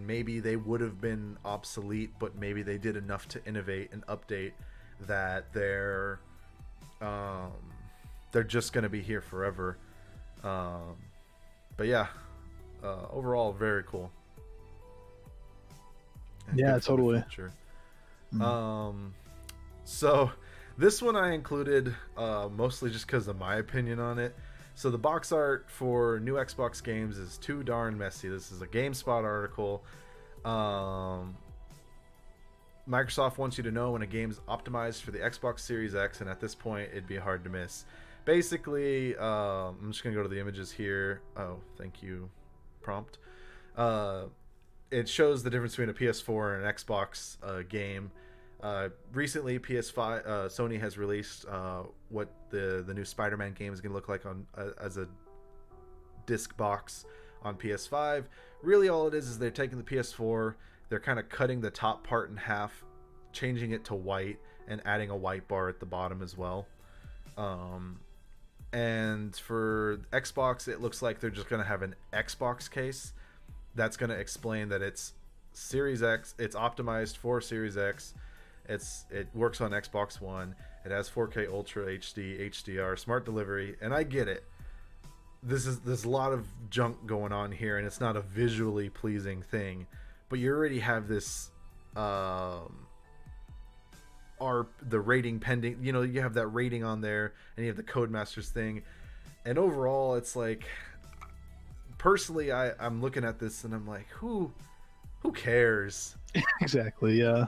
maybe they would have been obsolete, but maybe they did enough to innovate and update that they're just going to be here forever. But yeah, overall very cool. And Yeah, good for the totally. future. Mm. So this one I included mostly just because of my opinion on it. So the box art for new Xbox games is too darn messy. This is a GameSpot article. Microsoft wants you to know when a game's optimized for the Xbox Series X, and at this point it'd be hard to miss. Basically, I'm just gonna go to the images here. Oh, thank you, prompt. It shows the difference between a PS4 and an Xbox game. Recently, PS5, Sony has released what the new Spider-Man game is going to look like on as a disc box on PS5. Really, all it is they're taking the PS4, they're kind of cutting the top part in half, changing it to white, and adding a white bar at the bottom as well. And for Xbox, it looks like they're just going to have an Xbox case. That's going to explain that it's Series X, it's optimized for Series X. It works on Xbox One. It has 4K Ultra HD, HDR, smart delivery, and I get it. There's a lot of junk going on here, and it's not a visually pleasing thing. But you already have this, the rating pending. You know, you have that rating on there, and you have the Codemasters thing, and overall, it's like, personally, I'm looking at this and I'm like, who cares? Exactly. Yeah.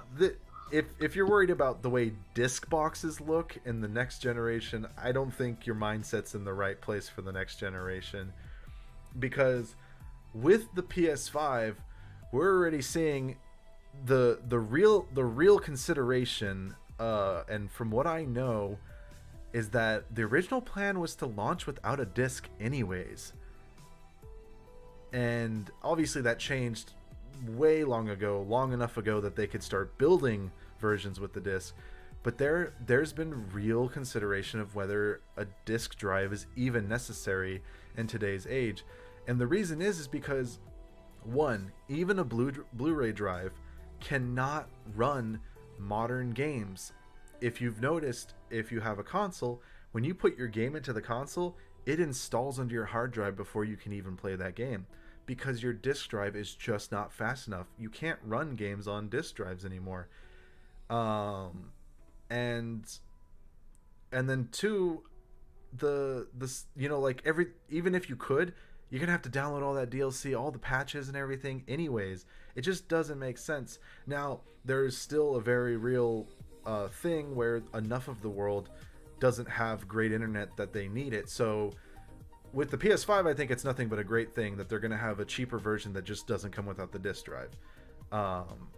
If you're worried about the way disc boxes look in the next generation, I don't think your mindset's in the right place for the next generation. Because with the PS5, we're already seeing the real consideration, and from what I know, is that the original plan was to launch without a disc anyways. And obviously that changed way long enough ago that they could start building versions with the disc. But there's been real consideration of whether a disc drive is even necessary in today's age. And the reason is because, one, even a Blu-ray drive cannot run modern games. If you've noticed, if you have a console, when you put your game into the console, it installs onto your hard drive before you can even play that game, because your disc drive is just not fast enough. You can't run games on disc drives anymore. And then two, you know, like even if you could, you're gonna have to download all that DLC, all the patches and everything anyways. It just doesn't make sense. Now, there's still a very real thing where enough of the world doesn't have great internet that they need it. So with the PS5, I think it's nothing but a great thing that they're going to have a cheaper version that just doesn't come without the disc drive,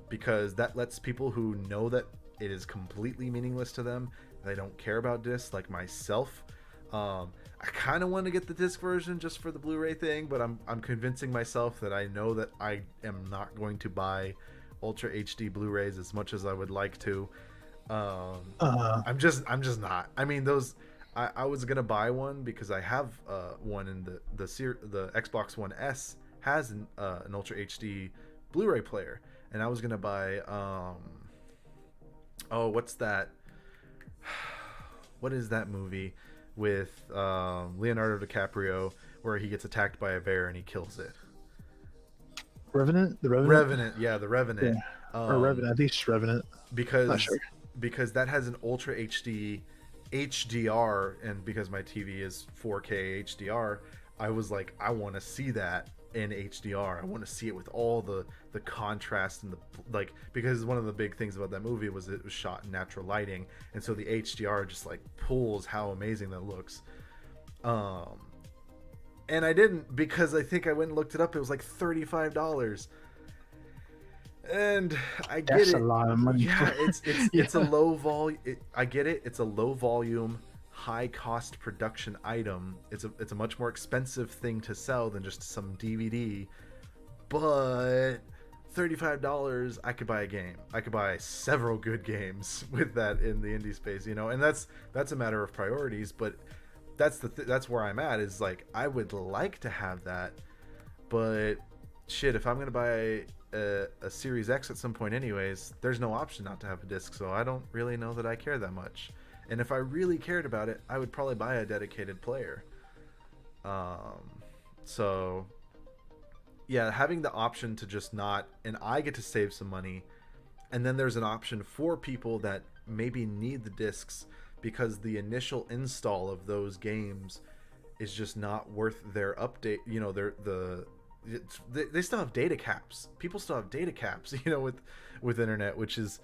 because that lets people who know that it is completely meaningless to them. They don't care about discs like myself. I kind of want to get the disc version just for the Blu-ray thing, but I'm convincing myself that I know that I am not going to buy Ultra HD Blu-rays as much as I would like to. I'm just not. I mean, those. I was gonna buy one because I have one in the Xbox One S has an Ultra HD Blu-ray player, and I was gonna buy oh, what's that? What is that movie with Leonardo DiCaprio where he gets attacked by a bear and he kills it? Revenant, the Revenant. Revenant, yeah, the Revenant. Yeah. Or Revenant. I think it's Revenant. Because Not sure. because that has an Ultra HD HDR, and because my TV is 4K HDR, I was like, I want to see that in HDR. I want to see it with all the contrast and the like, because one of the big things about that movie was it was shot in natural lighting, and so the HDR just like pulls how amazing that looks. And I didn't, because I think I went and looked it up. It was like $35. And I get That's it. a lot of money. Yeah, Yeah. it's a low volume. I get it. It's a low volume, high cost production item. It's a much more expensive thing to sell than just some DVD. But $35, I could buy a game. I could buy several good games with that in the indie space, you know. And that's a matter of priorities. But that's where I'm at. Is like, I would like to have that, but shit, if I'm gonna buy a Series X at some point anyways, there's no option not to have a disc, so I don't really know that I care that much. And if I really cared about it, I would probably buy a dedicated player. So yeah, having the option to just not, and I get to save some money, and then there's an option for people that maybe need the discs because the initial install of those games is just not worth their update, you know, they still have data caps. People still have data caps, you know, with internet, which is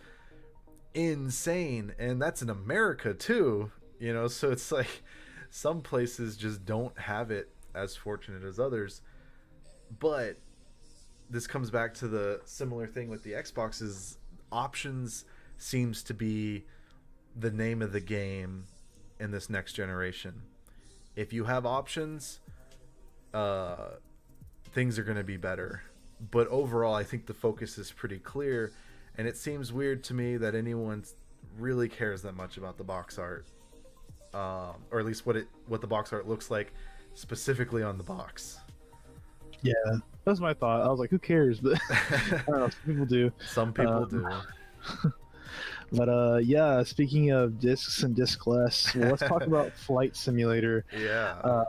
insane, and that's in America too, you know. So it's like some places just don't have it as fortunate as others. But this comes back to the similar thing with the Xboxes. Options seems to be the name of the game in this next generation. If you have options, things are going to be better. But overall, I think the focus is pretty clear, and it seems weird to me that anyone really cares that much about the box art, or at least what the box art looks like specifically on the box. Yeah, that's my thought. I was like, who cares? But I don't know, some people do. Some people do. But yeah, speaking of discs and discless, well, let's talk about Flight Simulator. Yeah.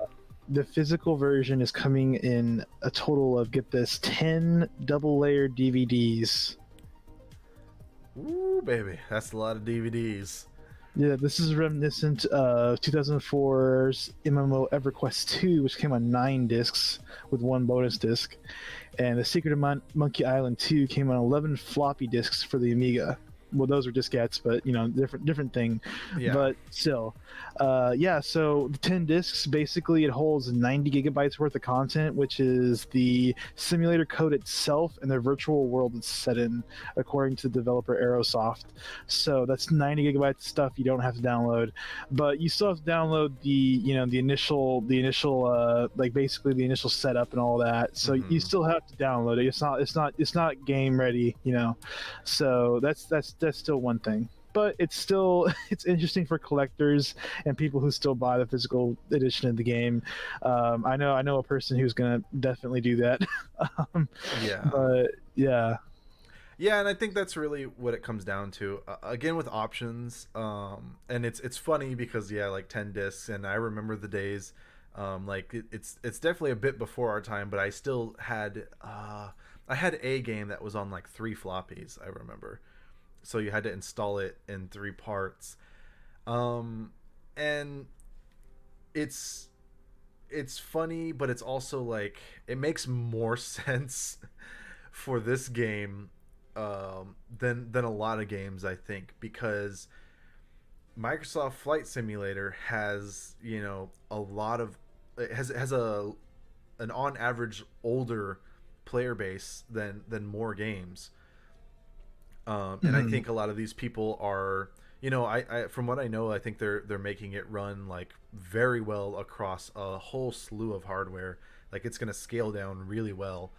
The physical version is coming in a total of, get this, 10 double-layered DVDs. Ooh, baby, that's a lot of DVDs. Yeah, this is reminiscent of 2004's MMO EverQuest 2, which came on 9 discs with 1 bonus disc. And The Secret of Monkey Island 2 came on 11 floppy discs for the Amiga. Well, those are diskettes, but you know, different thing. Yeah. But still, yeah. So the 10 discs, basically, it holds 90 gigabytes worth of content, which is the simulator code itself and the virtual world it's set in, according to developer Aerosoft. So that's 90 gigabytes of stuff you don't have to download, but you still have to download the initial like basically the initial setup and all that. So you still have to download it. It's not game ready, you know. So that's still one thing, but it's interesting for collectors and people who still buy the physical edition of the game. I know a person who's gonna definitely do that. Yeah. But yeah, and I think that's really what it comes down to. Again, with options, and it's funny because like 10 discs, and I remember the days, like it's definitely a bit before our time, but I still had I had a game that was on like 3 floppies, I remember. So you had to install it in 3 parts. And it's funny, but it's also like, it makes more sense for this game than a lot of games, I think, because Microsoft Flight Simulator has, you know, a lot of, it has an on average older player base than more games. And I think a lot of these people are, I from what I know, I think they're making it run like very well across a whole slew of hardware. Like it's going to scale down really well.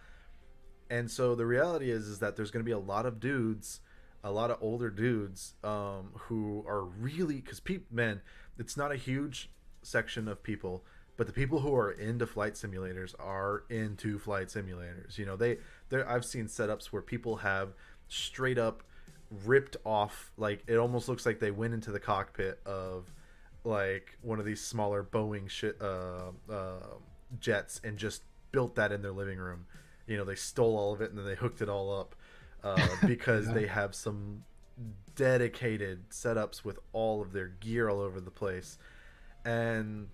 And so the reality is that there's going to be a lot of dudes, a lot of older dudes, who are really, because man, it's not a huge section of people, but the people who are into flight simulators are into flight simulators. I've seen setups where people have straight up ripped off, like it almost looks like they went into the cockpit of like one of these smaller Boeing jets and just built that in their living room. They stole all of it and then they hooked it all up, because Yeah. they have some dedicated setups with all of their gear all over the place. And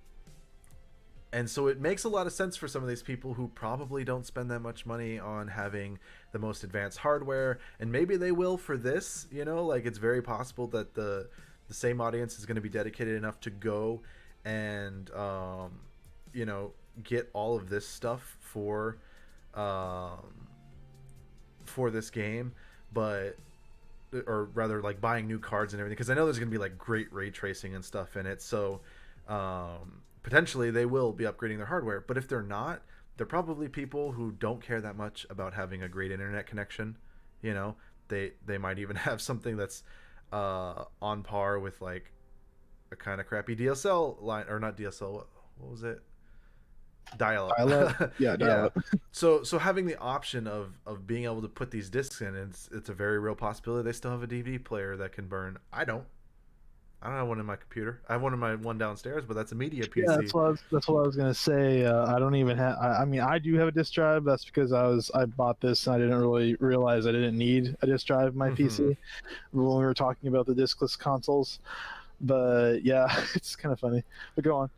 so it makes a lot of sense for some of these people who probably don't spend that much money on having the most advanced hardware, and maybe they will for this. Like it's very possible that the same audience is going to be dedicated enough to go and get all of this stuff for this game, but or rather like buying new cards and everything, because I know there's going to be like great ray tracing and stuff in it. So potentially they will be upgrading their hardware. But if they're not, they're probably people who don't care that much about having a great internet connection. They might even have something that's on par with like a kind of crappy DSL line, or not DSL. What was it? Dial Dial up. up. Yeah, dial Yeah. up. So having the option of being able to put these discs in, it's a very real possibility. They still have a DVD player that can burn. I don't have one in my computer. I have one downstairs, but that's a media PC. Yeah, that's what I was gonna say. I don't even have. I mean, I do have a disk drive. That's because I bought this and I didn't really realize I didn't need a disk drive in my PC when we were talking about the diskless consoles. But yeah, it's kind of funny. But go on.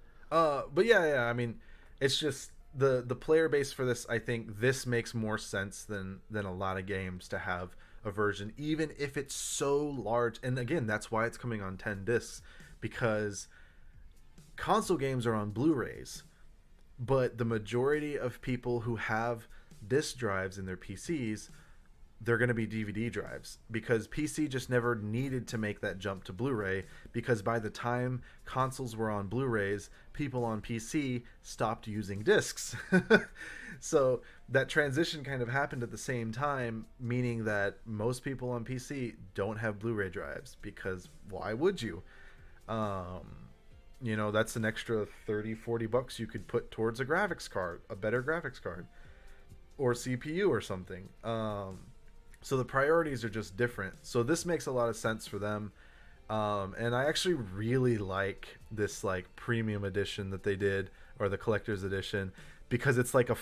But yeah. I mean, it's just the player base for this. I think this makes more sense than a lot of games to have a version, even if it's so large. And again, that's why it's coming on 10 discs, because console games are on Blu-rays, but the majority of people who have disc drives in their PCs, they're going to be DVD drives, because PC just never needed to make that jump to Blu-ray, because by the time consoles were on Blu-rays, people on PC stopped using discs. So that transition kind of happened at the same time, meaning that most people on PC don't have Blu-ray drives, because why would you? That's an extra $30-40 you could put towards a graphics card, a better graphics card, or CPU or something. So the priorities are just different. So this makes a lot of sense for them. And I actually really like this like premium edition that they did, or the collector's edition, because it's like a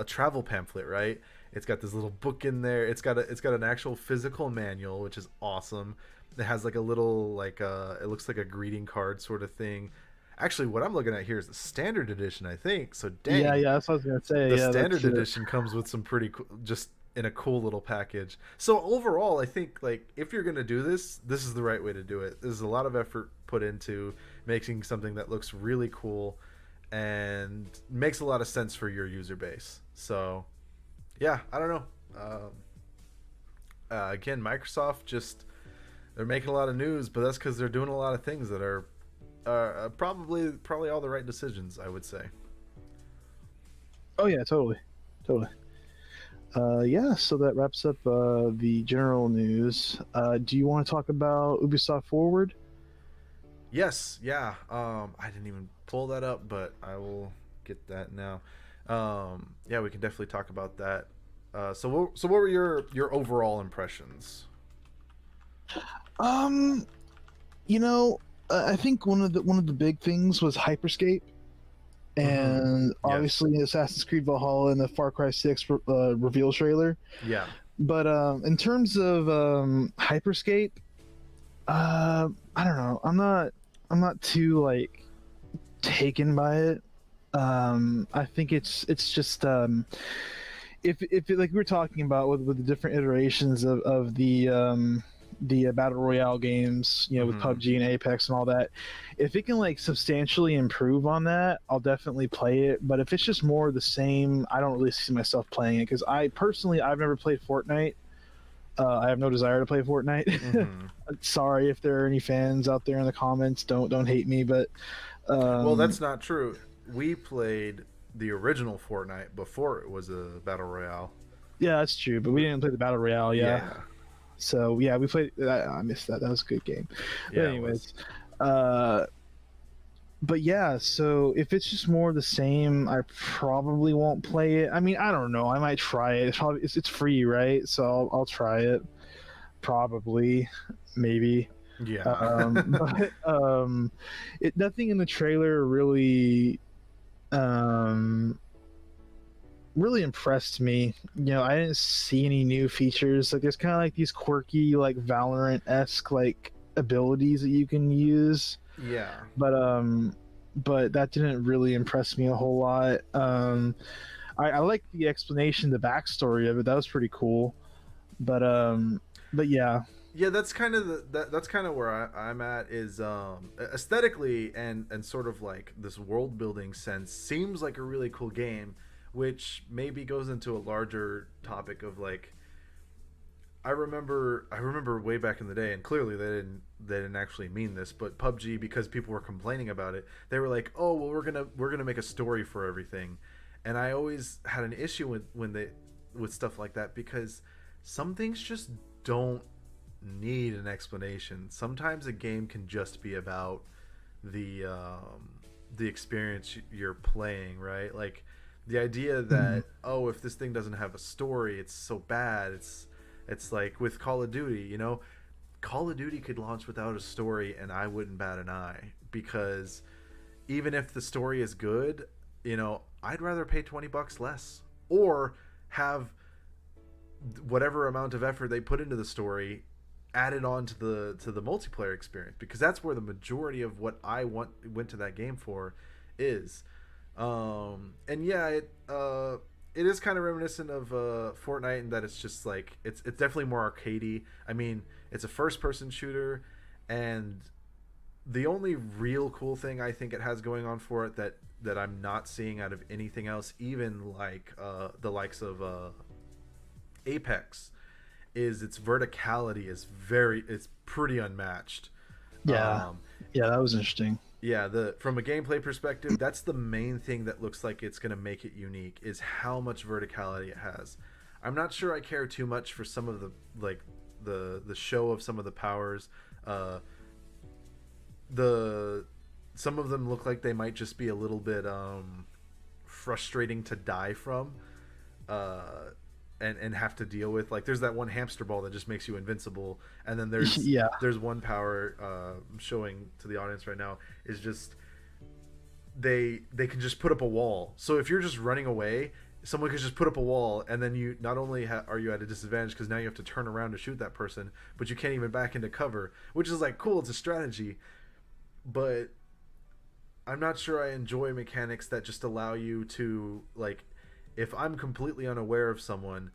travel pamphlet, right? It's got this little book in there. It's got an actual physical manual, which is awesome. It has like a little it looks like a greeting card sort of thing. Actually, what I'm looking at here is the standard edition, I think. So dang. Yeah, that's what I was gonna say. The standard edition comes with some pretty cool, just in a cool little package. So overall, I think like if you're gonna do this is the right way to do it. There's a lot of effort put into making something that looks really cool and makes a lot of sense for your user base. So yeah, I don't know. Again, Microsoft they're making a lot of news, but that's because they're doing a lot of things that are probably all the right decisions, I would say. Oh yeah, totally. Yeah, so that wraps up the general news. Do you want to talk about Ubisoft Forward? Yes, yeah. I didn't even pull that up, but I will get that now. Yeah, we can definitely talk about that. So what were your overall impressions? I think one of the big things was Hyperscape, and obviously Assassin's Creed Valhalla and the Far Cry 6 reveal trailer. Yeah. But in terms of Hyperscape, I don't know. I'm not too like taken by it. I think it's just if like we were talking about with the different iterations of the battle royale games, with PUBG and Apex and all that, if it can like substantially improve on that, I'll definitely play it. But if it's just more of the same, I don't really see myself playing it, because I've never played Fortnite, I have no desire to play Fortnite. Mm-hmm. Sorry if there are any fans out there in the comments. Don't hate me, but Well, um, that's not true. We played the original Fortnite before it was a battle royale. yeah, that's true. But we didn't play the battle royale. Yeah, Yeah, so yeah, we played. I missed that. That was a good game. But yeah, it was. anyways, uh, but yeah. So if it's just more of the same, I probably won't play it. I mean, I don't know. I might try it. It's free, right? So I'll try it. Probably, maybe. Yeah. But it nothing in the trailer um, really impressed me. You know, I didn't see any new features. Like there's kind of like these quirky, like Valorant esque like abilities that you can use, Yeah. but that didn't really impress me a whole lot. I like the explanation, the backstory of it. That was pretty cool. But yeah, Yeah, that's kind of that's kind of where I'm at is aesthetically and sort of like this world building sense seems like a really cool game, which maybe goes into a larger topic of like I remember way back in the day, and clearly they didn't actually mean this, but PUBG, because people were complaining about it, they were like, oh well, we're gonna make a story for everything, and I always had an issue with stuff like that because some things just don't need an explanation. Sometimes a game can just be about the the experience you're playing, right? Like the idea Mhm. that, oh, if this thing doesn't have a story, it's so bad. It's like with Call of Duty, Call of Duty could launch without a story and I wouldn't bat an eye, because even if the story is good, I'd rather pay $20 less or have whatever amount of effort they put into the story added on to the multiplayer experience, because that's where the majority of what I went to that game for is. And yeah, it is kind of reminiscent of Fortnite in that it's just like it's definitely more arcadey. I mean, it's a first person shooter, and the only real cool thing I think it has going on for it that I'm not seeing out of anything else, even like the likes of Apex, is its verticality is it's pretty unmatched. Yeah, Um, yeah, that was interesting. yeah, the from a gameplay perspective, that's the main thing that looks like it's going to make it unique is how much verticality it has. I'm not sure I care too much for some of the like the show of some of the powers. Uh, the Some of them look like they might just be a little bit frustrating to die from. Uh, and have to deal with, like, there's that one hamster ball that just makes you invincible, and then there's Yeah, there's one power I'm showing to the audience right now is just they can just put up a wall, so if you're just running away, someone could just put up a wall, and then you not only are you at a disadvantage because now you have to turn around to shoot that person, but you can't even back into cover, which is like cool, it's a strategy, but I'm not sure I enjoy mechanics that just allow you to, like, if I'm completely unaware of someone,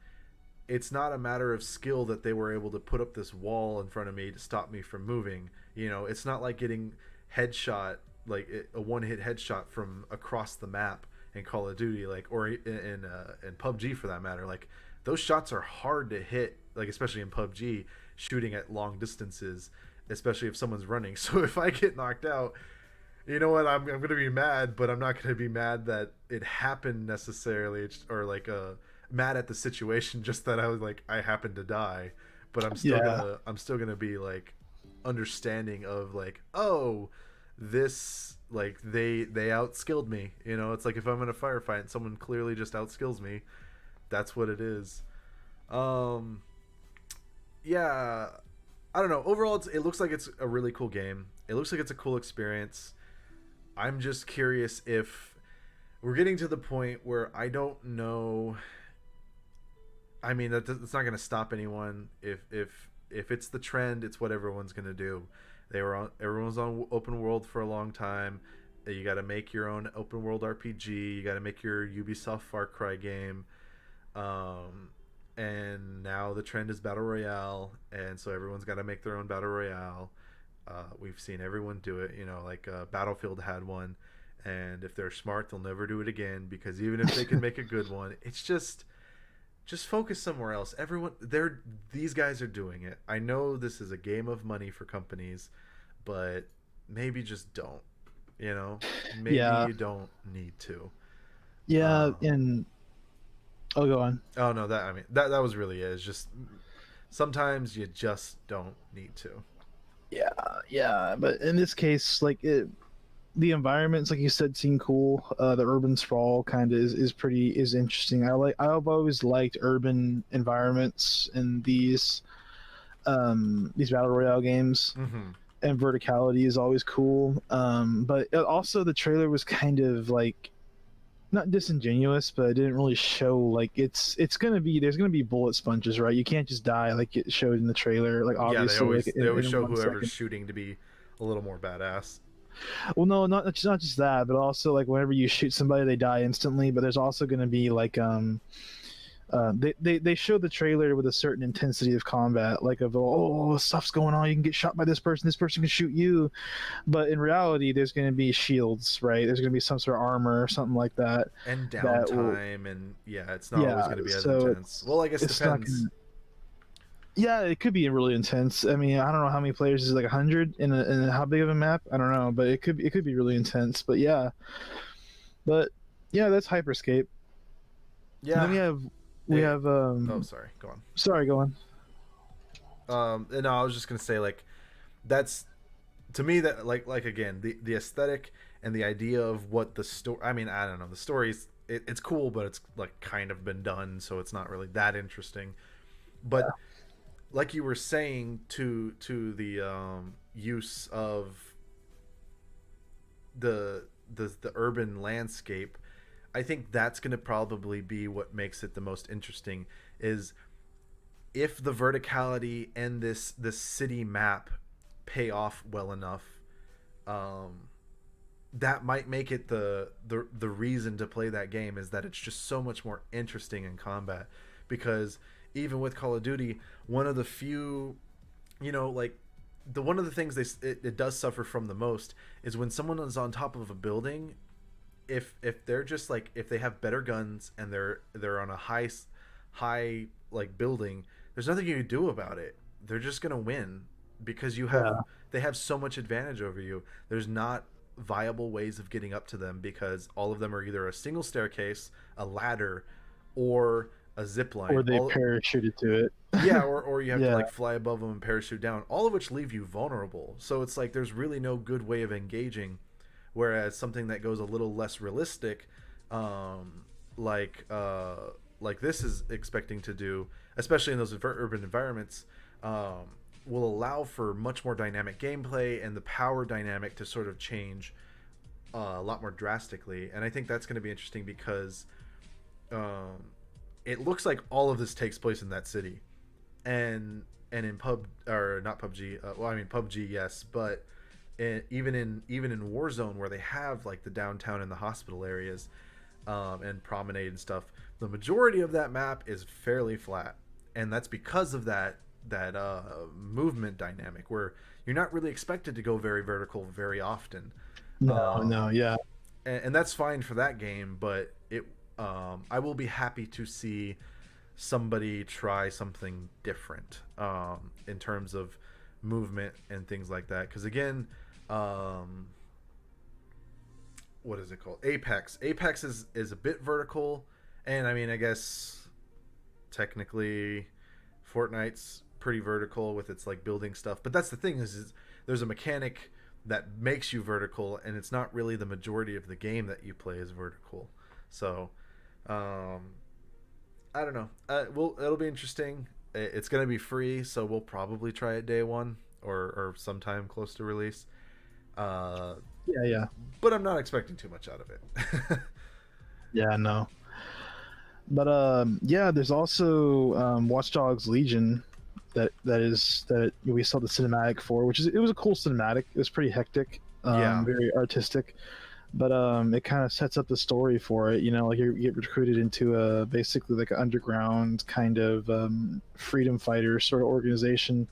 it's not a matter of skill that they were able to put up this wall in front of me to stop me from moving. It's not like getting headshot, like a one-hit headshot from across the map in Call of Duty, like, or in PUBG for that matter. Like, those shots are hard to hit, like especially in PUBG, shooting at long distances, especially if someone's running. So if I get knocked out, you know what? I'm gonna be mad, but I'm not gonna be mad that it happened necessarily, or like mad at the situation. Just that I happened to die, but yeah, I'm still gonna be like understanding of like, oh, this, like, they outskilled me. It's like if I'm in a firefight and someone clearly just outskills me, that's what it is. Um, yeah, I don't know. Overall, it looks like it's a really cool game. It looks like it's a cool experience. I'm just curious if we're getting to the point where I don't know. I mean, that's not going to stop anyone. If it's the trend, it's what everyone's going to do. Everyone's on open world for a long time. You got to make your own open world RPG. You got to make your Ubisoft Far Cry game. Um, and now the trend is battle royale, and so everyone's got to make their own battle royale. We've seen everyone do it. Like Battlefield had one, and if they're smart, they'll never do it again, because even if they can make a good one, it's just just focus somewhere else. These guys are doing it. I know this is a game of money for companies, but maybe just don't. You know, maybe Yeah, you don't need to. yeah, Um, and I'll go on. oh no, that I mean that was really it. It's just sometimes you just don't need to. Yeah, yeah, but in this case, like the environments, like you said, seem cool. The urban sprawl kind of is interesting. I've always liked urban environments in these battle royale games, Mm-hmm. and verticality is always cool. But also the trailer was kind of like not disingenuous, but it didn't really show like it's gonna be there's gonna be bullet sponges, right? You can't just die like it showed in the trailer, like Yeah, obviously like they always in show one whoever's second. shooting to be a little more badass. Well, no, not just that, but also like whenever you shoot somebody, they die instantly. But there's also going to be like they show the trailer with a certain intensity of combat, like of oh stuff's going on, you can get shot by this person can shoot you, but in reality, there's going to be shields, right? There's going to be some sort of armor or something like that And that will downtime, and yeah, it's not always yeah. going to be as So intense. Well, I guess it's not depends. going. Yeah, it could be really intense. I mean, I don't know how many players is it, like 100 in how big of a map. I don't know, but it could be really intense. But yeah, that's Hyperscape. And then Yeah. we It, have oh, sorry. Go on. sorry, go on. And no, I was just gonna say like that's to me that like again the aesthetic and the idea of what the story. I mean, I don't know. The story's it's cool, but it's like kind of been done, so it's not really that interesting. But like you were saying to the use of the urban landscape, I think that's going to probably be what makes it the most interesting is if the verticality and this city map pay off well enough. um that might make it the reason to play that game is that it's just so much more interesting in combat, because even with Call of Duty, one of the few, like one of the things it does suffer from the most is when someone is on top of a building. If they're just like, if they have better guns and they're on a high like building, there's nothing you can do about it. They're just gonna win because Yeah, they have so much advantage over you. There's not viable ways of getting up to them because all of them are either a single staircase, a ladder, or a zip or line. they All parachuted to it. Yeah, or you have to Yeah, like fly above them and parachute down, all of which leave you vulnerable. So it's like there's really no good way of engaging. Whereas something that goes a little less realistic, um, like like this is expecting to do, especially in those urban environments, will allow for much more dynamic gameplay and the power dynamic to sort of change a lot more drastically. And I think that's going to be interesting because um, it looks like all of this takes place in that city, and in pub or not PUBG. Well, I mean PUBG, yes, but even in Warzone, where they have like the downtown and the hospital areas, and promenade and stuff, the majority of that map is fairly flat, and that's because of that movement dynamic where you're not really expected to go very vertical very often. no, Um, no, yeah, and that's fine for that game, but I will be happy to see somebody try something different in terms of movement and things like that. Because again, um, what is it called? Apex is a bit vertical, and I mean, I guess technically Fortnite's pretty vertical with its like building stuff. But that's the thing is there's a mechanic that makes you vertical, and it's not really the majority of the game that you play is vertical. So, um, I don't know. It'll be interesting. It's gonna be free, so we'll probably try it day one or sometime close to release. Uh, yeah, yeah, but I'm not expecting too much out of it. yeah. No, but yeah. There's also Watch Dogs Legion that we saw the cinematic for, which is it was a cool cinematic. It was pretty hectic, Yeah. very artistic, but it kind of sets up the story for it. You know, like you get recruited into a basically like an underground kind of freedom fighter sort of organization,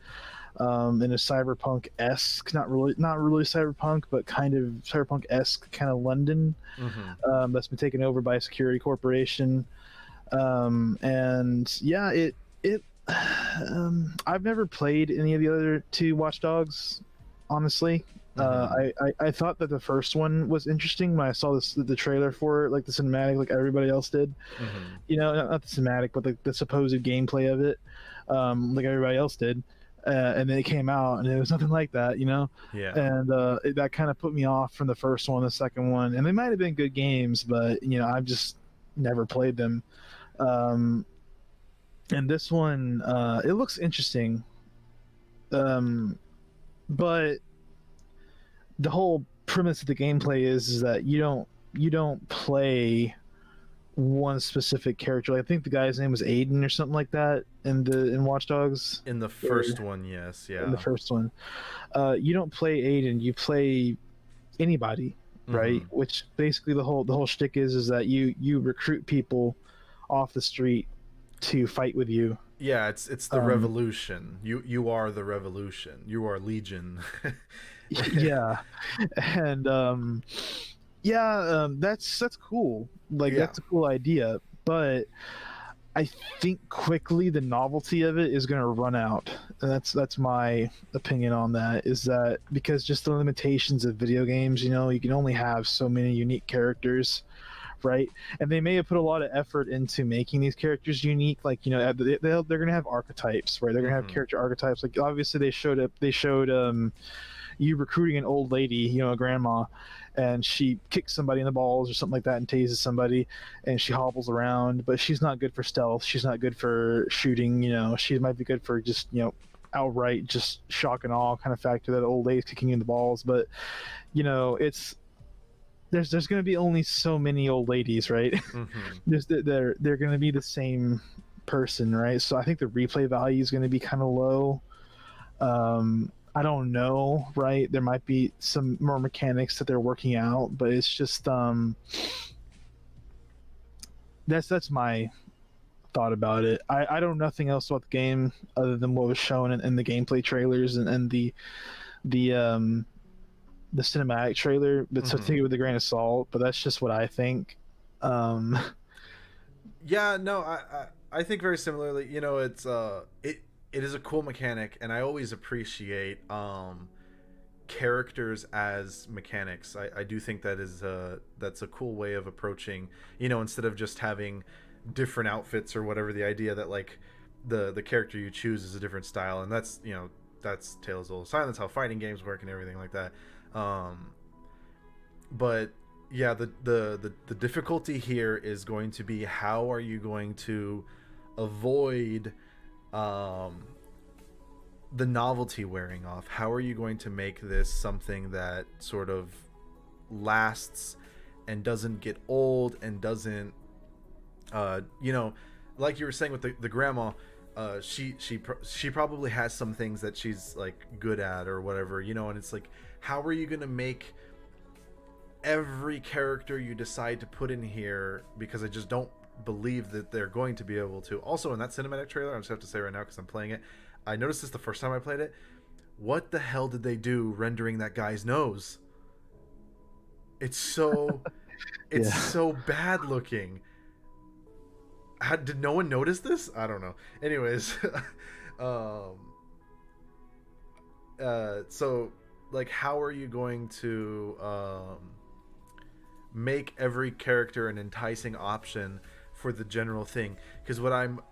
in a cyberpunk esque, not really cyberpunk, but kind of cyberpunk esque kind of London, Mm-hmm. that's been taken over by a security corporation. And yeah, it I've never played any of the other two Watch Dogs, honestly. Mm-hmm. I thought that the first one was interesting when I saw the trailer for it, like the cinematic, like everybody else did. Mm-hmm. You know, not the cinematic, but the supposed gameplay of it, like everybody else did. And then it came out, and it was nothing like that, you know. Yeah. And that kind of put me off from the first one, the second one, and they might have been good games, but you know, I've just never played them. Um, and this one, it looks interesting, um, but the whole premise of the gameplay is that you don't play one specific character. I think the guy's name was Aiden or something like that in Watch Dogs. In the Or first one, yes, in the yeah. first one, you don't play Aiden. You play anybody, right? Mm-hmm. Which basically the whole shtick is that you recruit people off the street to fight with you. Yeah, it's the Um, revolution. You are the revolution. You are Legion. yeah, and yeah, that's cool. Like Yeah. that's a cool idea, but I think quickly the novelty of it is going to run out. And that's my opinion on that. Is that because just the limitations of video games, you know, you can only have so many unique characters, right? And they may have put a lot of effort into making these characters unique. Like, you know, they're going to have archetypes, right? They're going to have Mm-hmm. character archetypes. Like obviously they showed you recruiting an old lady, you know, a grandma, and she kicks somebody in the balls or something like that and tases somebody, and she hobbles around, but she's not good for stealth. She's not good for shooting. You know, she might be good for just, you know, outright just shock and awe kind of factor, that old lady's kicking you in the balls. But you know, it's there's going to be only so many old ladies, right? Mm-hmm. They're going to be the same person, right? So I think the replay value is going to be kind of low. I don't know, right? There might be some more mechanics that they're working out, but it's just that's my thought about it. I don't know nothing else about the game other than what was shown in the gameplay trailers and the cinematic trailer, but so Mm-hmm. take it with a grain of salt. But that's just what I think. Um, Yeah, no, I think very similarly. You know, it is a cool mechanic, and I always appreciate characters as mechanics. I do think that's a cool way of approaching. You know, instead of just having different outfits or whatever, the idea that like the character you choose is a different style, and that's, you know, that's Tales of Old Silence, how fighting games work and everything like that. Um, but yeah, the difficulty here is going to be how are you going to avoid um, the novelty wearing off? How are you going to make this something that sort of lasts and doesn't get old and doesn't, you know, like you were saying with the grandma, she probably has some things that she's like good at or whatever, you know, and it's like, how are you gonna make every character you decide to put in here, because I just don't believe that they're going to be able to. Also, in that cinematic trailer, I just have to say right now because I'm playing it, I noticed this the first time I played it. What the hell did they do rendering that guy's nose? It's so, it's yeah, so bad looking. Did no one notice this? I don't know. Anyways, um, so like, how are you going to make every character an enticing option for the general thing? Because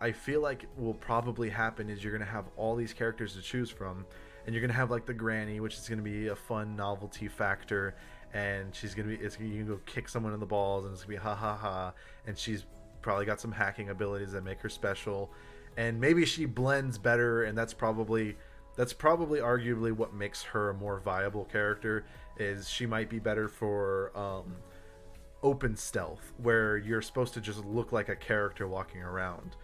I feel like will probably happen is you're gonna have all these characters to choose from, and you're gonna have like the granny, which is gonna be a fun novelty factor, and she's gonna be, you can go kick someone in the balls and it's gonna be ha ha ha, and she's probably got some hacking abilities that make her special, and maybe she blends better, and that's probably arguably what makes her a more viable character, is she might be better for open stealth, where you're supposed to just look like a character walking around,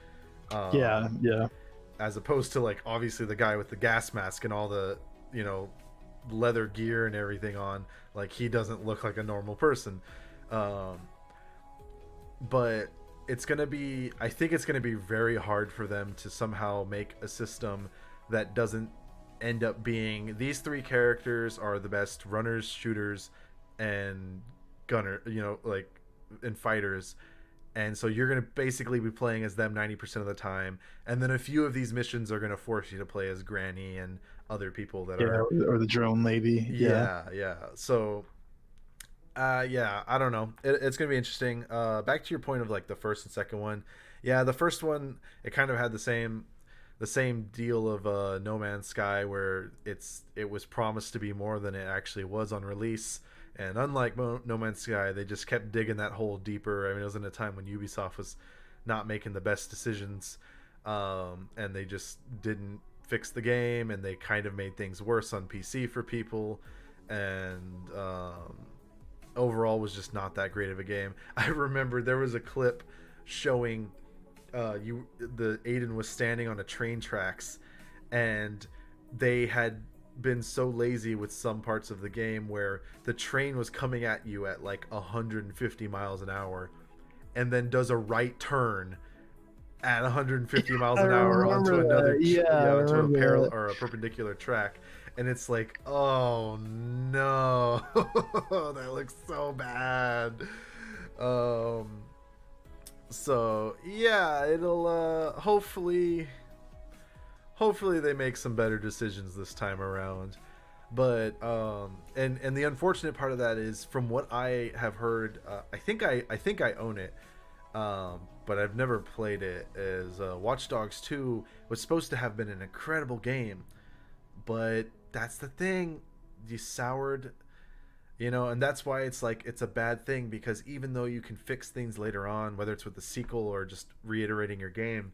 yeah, um, yeah, as opposed to like obviously the guy with the gas mask and all the, you know, leather gear and everything on. Like, he doesn't look like a normal person. um, but it's gonna be, I think it's gonna be very hard for them to somehow make a system that doesn't end up being these three characters are the best runners, shooters, and gunner, you know, like, and fighters, And so you're going to basically be playing as them 90% of the time, and then a few of these missions are going to force you to play as Granny and other people that Yeah, are, or the drone lady. Yeah. yeah. So yeah, I don't know. It's gonna be interesting. Back to your point of like the first and second one. Yeah, the first one, it kind of had the same deal of No Man's Sky, where it was promised to be more than it actually was on release. And unlike No Man's Sky, they just kept digging that hole deeper. I mean, it was in a time when Ubisoft was not making the best decisions, and they just didn't fix the game, and they kind of made things worse on PC for people, and overall was just not that great of a game. I remember there was a clip showing the Aiden was standing on a train tracks, and they had been so lazy with some parts of the game where the train was coming at you at like 150 miles an hour, and then does a right turn at 150 miles an hour onto another onto a parallel or a perpendicular track, and it's like, oh no. That looks so bad. So yeah, it'll hopefully they make some better decisions this time around. But and the unfortunate part of that is, from what I have heard, I think I own it, but I've never played it, is Watch Dogs 2 was supposed to have been an incredible game, but that's the thing, you soured, and that's why it's like it's a bad thing, because even though you can fix things later on, whether it's with the sequel or just reiterating your game,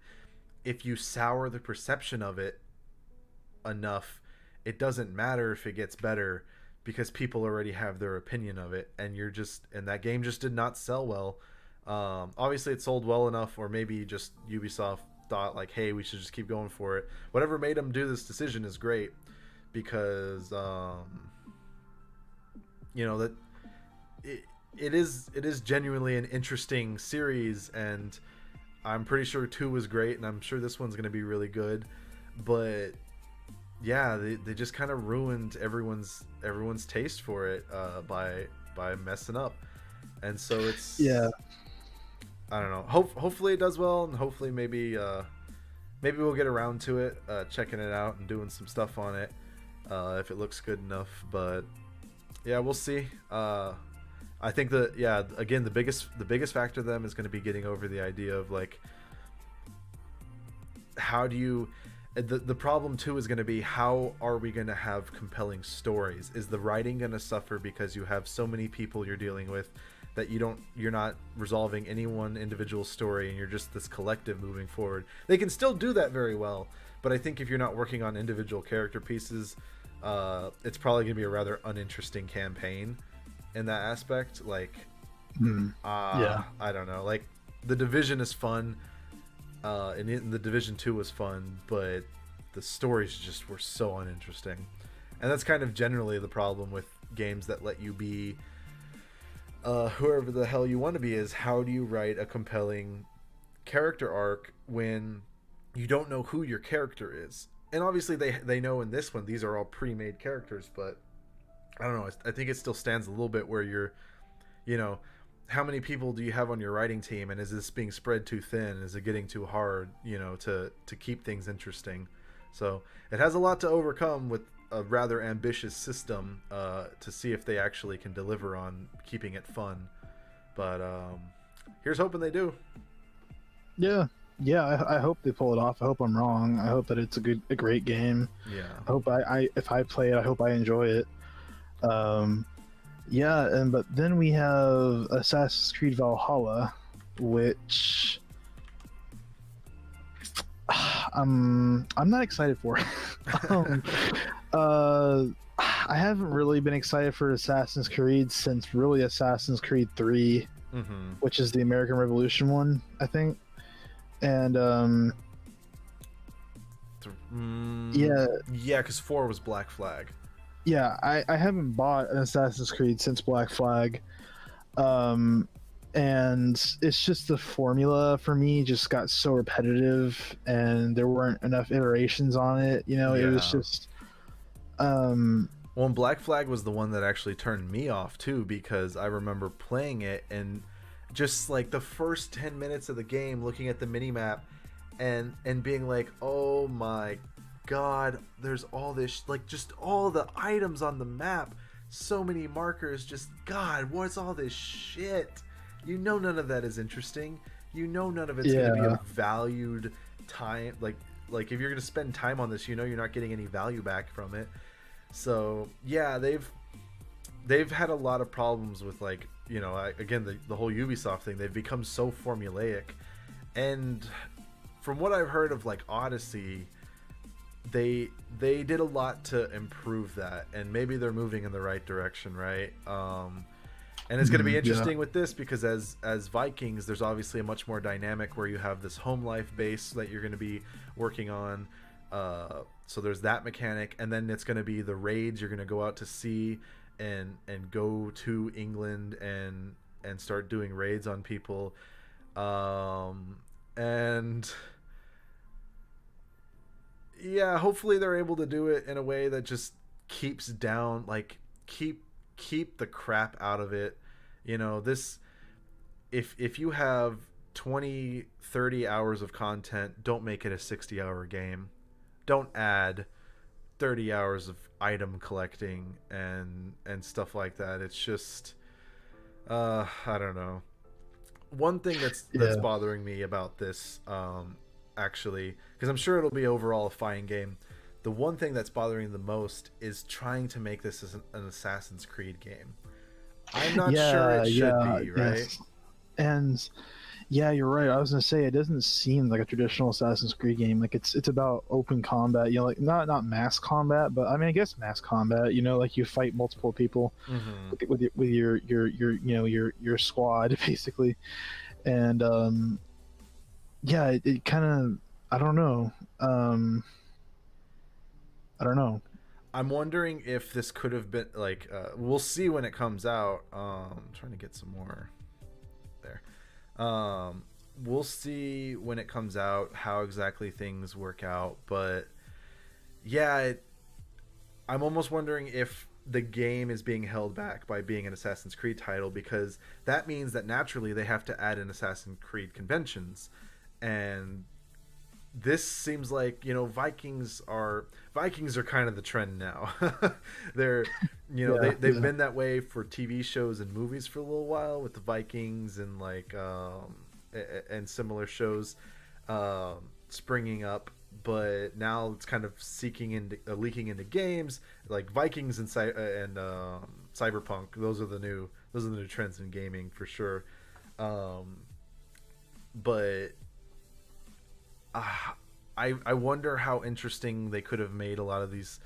if you sour the perception of it enough, it doesn't matter if it gets better, because people already have their opinion of it, and that game just did not sell well. Obviously it sold well enough, or maybe just Ubisoft thought like, hey, we should just keep going for it. Whatever made them do this decision is great, because that it is genuinely an interesting series, and I'm pretty sure 2 was great, and I'm sure this one's going to be really good. But yeah, they just kind of ruined everyone's taste for it by messing up. And so it's, Yeah. I don't know. Hopefully it does well, and hopefully maybe we'll get around to it, checking it out and doing some stuff on it, if it looks good enough. But yeah, we'll see. I think again, the biggest factor to them is going to be getting over the idea of like, how do you, the problem too is going to be, how are we going to have compelling stories? Is the writing going to suffer because you have so many people you're dealing with that you're not resolving any one individual story, and you're just this collective moving forward? They can still do that very well, but I think if you're not working on individual character pieces, it's probably going to be a rather uninteresting campaign in that aspect. Like, yeah, I don't know. Like, the Division is fun, and the Division 2 was fun, but the stories just were so uninteresting. And that's kind of generally the problem with games that let you be whoever the hell you want to be. Is how do you write a compelling character arc when you don't know who your character is? And obviously they know in this one these are all pre-made characters, but I don't know, I think it still stands a little bit where you're, how many people do you have on your writing team, and is this being spread too thin? Is it getting too hard, to keep things interesting? So it has a lot to overcome with a rather ambitious system, to see if they actually can deliver on keeping it fun. But here's hoping they do. Yeah. I hope they pull it off. I hope I'm wrong. I hope that it's a great game. Yeah. I hope if I play it, I hope I enjoy it. Yeah, but then we have Assassin's Creed Valhalla, which I'm not excited for. I haven't really been excited for Assassin's Creed since really Assassin's Creed 3, which is the American Revolution one, I think. And yeah, because 4 was Black Flag. Yeah, I haven't bought an Assassin's Creed since Black Flag. And it's just the formula for me just got so repetitive, and there weren't enough iterations on it. It was just well, Black Flag was the one that actually turned me off too, because I remember playing it and just like the first 10 minutes of the game, looking at the mini map and being like, oh my god, there's all this, like, just all the items on the map, so many markers, just god, what's all this shit? You know, none of that is interesting. You know, none of it's going to be a valued time. Like if you're going to spend time on this, you know you're not getting any value back from it. So yeah, they've had a lot of problems with, like, you know, again, the whole Ubisoft thing. They've become so formulaic, and from what I've heard of, like, Odyssey, they did a lot to improve that, and maybe they're moving in the right direction, right? And it's going to be interesting with this, because as Vikings, there's obviously a much more dynamic, where you have this home life base that you're going to be working on. So there's that mechanic, and then it's going to be the raids. You're going to go out to sea and go to England and start doing raids on people. And yeah, hopefully they're able to do it in a way that just keeps down, like, keep the crap out of it. You know, this, if you have 20-30 hours of content, don't make it a 60-hour game. Don't add 30 hours of item collecting and stuff like that. It's just I don't know. One thing that's bothering me about this, actually, because I'm sure it'll be overall a fine game, the one thing that's bothering the most is trying to make this as an Assassin's Creed game. I'm not sure it should be, right? Yes. And yeah, you're right. I was gonna say, it doesn't seem like a traditional Assassin's Creed game. Like it's about open combat, you know, like not mass combat, but I mean, I guess mass combat. You know, like you fight multiple people with your you know, your squad basically, and yeah, it kind of, I don't know. I don't know. I'm wondering if this could have been like, we'll see when it comes out. I'm trying to get some more there. We'll see when it comes out how exactly things work out, but yeah, I'm almost wondering if the game is being held back by being an Assassin's Creed title, because that means that naturally they have to add in Assassin's Creed conventions, and this seems like, you know, Vikings are kind of the trend now. They're, you know, they've been that way for TV shows and movies for a little while, with the Vikings and like and similar shows springing up, but now it's kind of leaking into games like Vikings and Cyberpunk. Those are the new trends in gaming for sure. But I wonder how interesting they could have made a lot of these,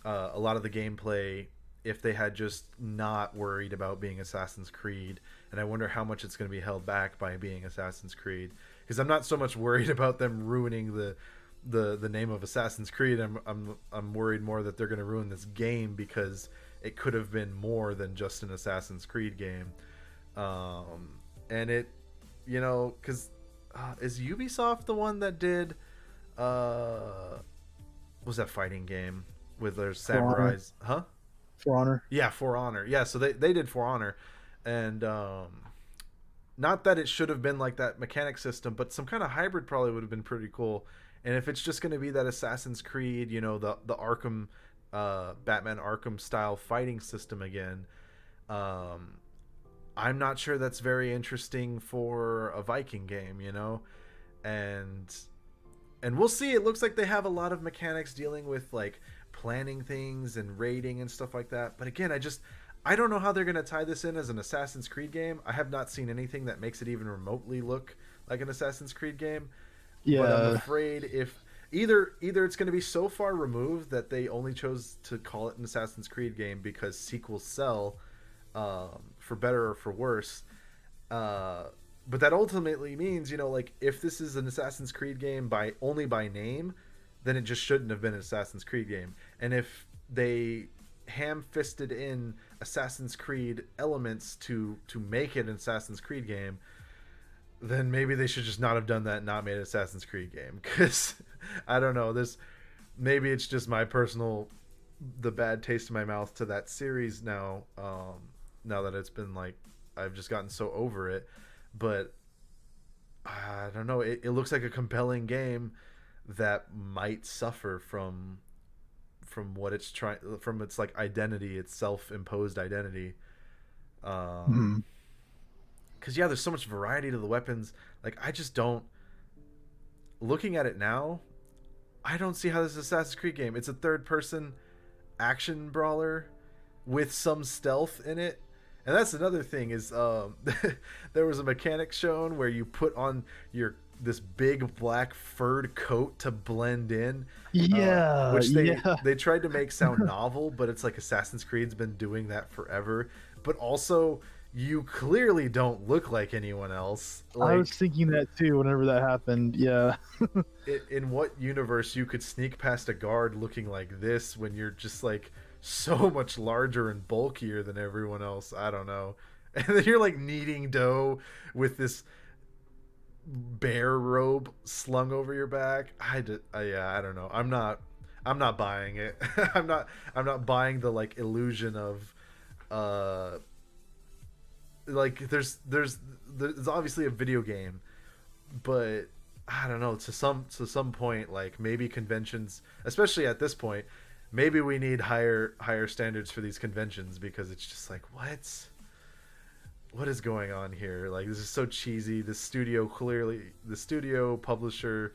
a lot of the gameplay, if they had just not worried about being Assassin's Creed. And I wonder how much it's going to be held back by being Assassin's Creed, because I'm not so much worried about them ruining the name of Assassin's Creed. I'm worried more that they're going to ruin this game, because it could have been more than just an Assassin's Creed game. And it, you know, because is Ubisoft the one that did what was that fighting game with their samurais? Huh? For Honor. Yeah, For Honor. Yeah, so they did For Honor, and not that it should have been like that mechanic system, but some kind of hybrid probably would have been pretty cool. And if it's just going to be that Assassin's Creed, you know, the Arkham, Batman Arkham style fighting system again, I'm not sure that's very interesting for a Viking game, you know? And we'll see. It looks like they have a lot of mechanics dealing with like planning things and raiding and stuff like that. But again, I don't know how they're going to tie this in as an Assassin's Creed game. I have not seen anything that makes it even remotely look like an Assassin's Creed game. Yeah. But I'm afraid if either it's going to be so far removed that they only chose to call it an Assassin's Creed game because sequels sell, for better or for worse. But that ultimately means, you know, like, if this is an Assassin's Creed game only by name, then it just shouldn't have been an Assassin's Creed game. And if they ham-fisted in Assassin's Creed elements to make it an Assassin's Creed game, then maybe they should just not have done that and not made an Assassin's Creed game. Because, I don't know, maybe it's just my personal, the bad taste in my mouth to that series now, now that it's been like, I've just gotten so over it. but I don't know. It looks like a compelling game that might suffer from what it's trying from its like identity, its self-imposed identity. Hmm. Because yeah, there's so much variety to the weapons. Like I just don't. Looking at it now, I don't see how this is an Assassin's Creed game. It's a third-person action brawler with some stealth in it. And that's another thing is there was a mechanic shown where you put on your this big black furred coat to blend in, Yeah, which yeah. they tried to make sound novel, but it's like Assassin's Creed's been doing that forever. But also, you clearly don't look like anyone else. I was Like, thinking that too whenever that happened. Yeah. in what universe you could sneak past a guard looking like this when you're just like so much larger and bulkier than everyone else? I don't know. And then you're like kneading dough with this bear robe slung over your back. Yeah, I don't know. I'm not buying it. I'm not buying the like illusion of uh like there's obviously a video game, but I don't know, to some point, like maybe conventions, especially at this point, maybe we need higher standards for these conventions, because it's just like what is going on here? Like this is so cheesy. The studio publisher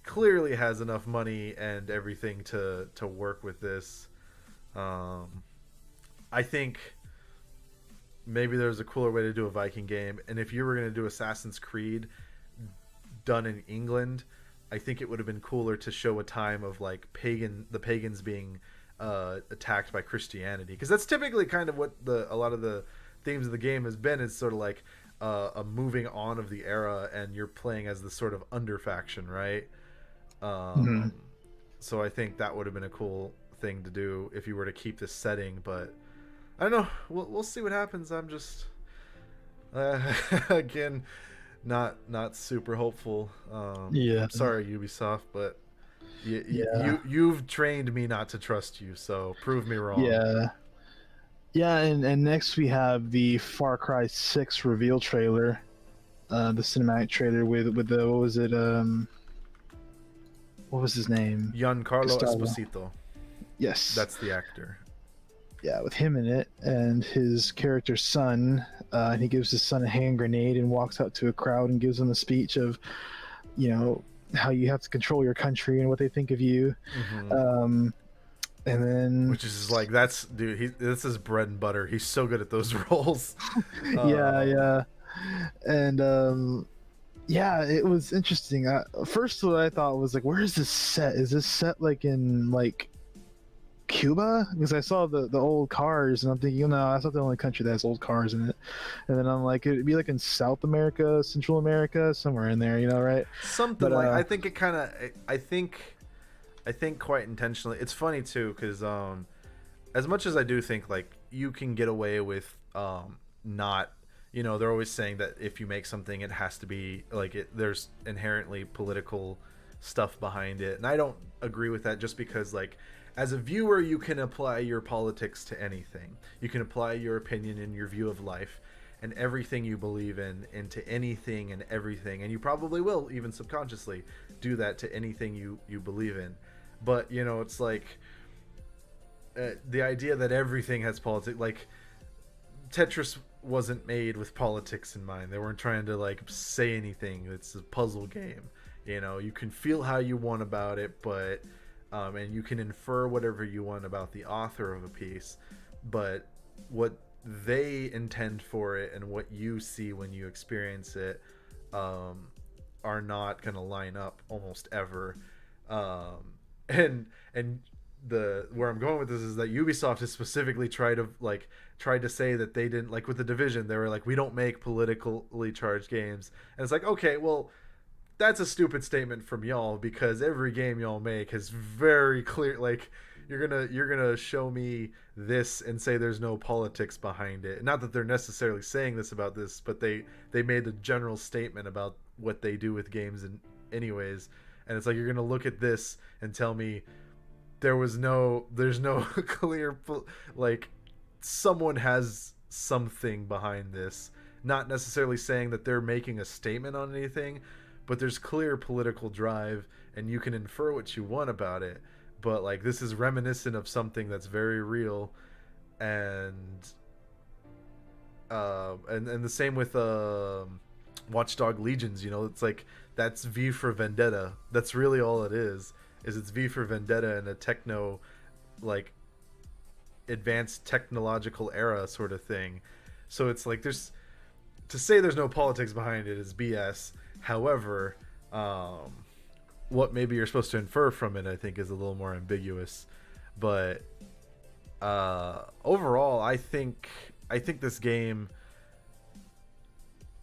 clearly has enough money and everything to work with this. Um, I think maybe there's a cooler way to do a Viking game, and if you were going to do Assassin's Creed done in England, I think it would have been cooler to show a time of like the pagans being attacked by Christianity, because that's typically kind of what a lot of the themes of the game has been. Is sort of like a moving on of the era, and you're playing as the sort of under faction, right? Hmm. Um, so I think that would have been a cool thing to do if you were to keep this setting, but I don't know. We'll see what happens. I'm just uh, again not super hopeful. Yeah. I'm sorry, Ubisoft, but Yeah. you've trained me not to trust you, so prove me wrong. Yeah. Yeah, and next we have the Far Cry 6 reveal trailer, the cinematic trailer with the what was it what was his name? Giancarlo Gustavo. Esposito, Yes. that's the actor. Yeah, with him in it and his character's son. And he gives his son a hand grenade and walks out to a crowd and gives them a speech of, you know, how you have to control your country and what they think of you. Hmm. Um, and then, Which is like, that's dude. This is bread and butter. He's so good at those roles. yeah, Um, yeah, and yeah, it was interesting. First, what I thought was like, where is this set? Is this set like in like Cuba? Because I saw the old cars, and I'm thinking, you know, that's not the only country that has old cars in it. And then I'm like, it'd be like in South America, Central America, somewhere in there, you know, right? Something But like, I think it kind of. I think quite intentionally. It's funny too, because as much as I do think like you can get away with not, they're always saying that if you make something, it has to be like there's inherently political stuff behind it, and I don't agree with that, just because like as a viewer you can apply your politics to anything. You can apply your opinion and your view of life and everything you believe in into anything and everything, and you probably will, even subconsciously, do that to anything you believe in. But it's like the idea that everything has politics, like Tetris wasn't made with politics in mind. They weren't trying to like say anything. It's a puzzle game. You can feel how you want about it, but and you can infer whatever you want about the author of a piece, but what they intend for it and what you see when you experience it um, are not going to line up almost ever. And the where I'm going with this is that Ubisoft has specifically tried to say that they didn't, like with the Division, they were like, we don't make politically charged games, and it's like, okay, well, that's a stupid statement from y'all, because every game y'all make has very clear, like, you're gonna show me this and say there's no politics behind it. Not that they're necessarily saying this about this, but they made a general statement about what they do with games and anyways. And it's like, you're gonna look at this and tell me there's no clear, like, someone has something behind this, not necessarily saying that they're making a statement on anything, but there's clear political drive, and you can infer what you want about it. But like this is reminiscent of something that's very real, and and the same with Watchdog Legions. You know, it's like that's V for Vendetta. That's really all it is. Is it's V for Vendetta in a techno, like, advanced technological era sort of thing. So it's like there's to say there's no politics behind it is BS. However, what maybe you're supposed to infer from it, I think, is a little more ambiguous. But overall, I think this game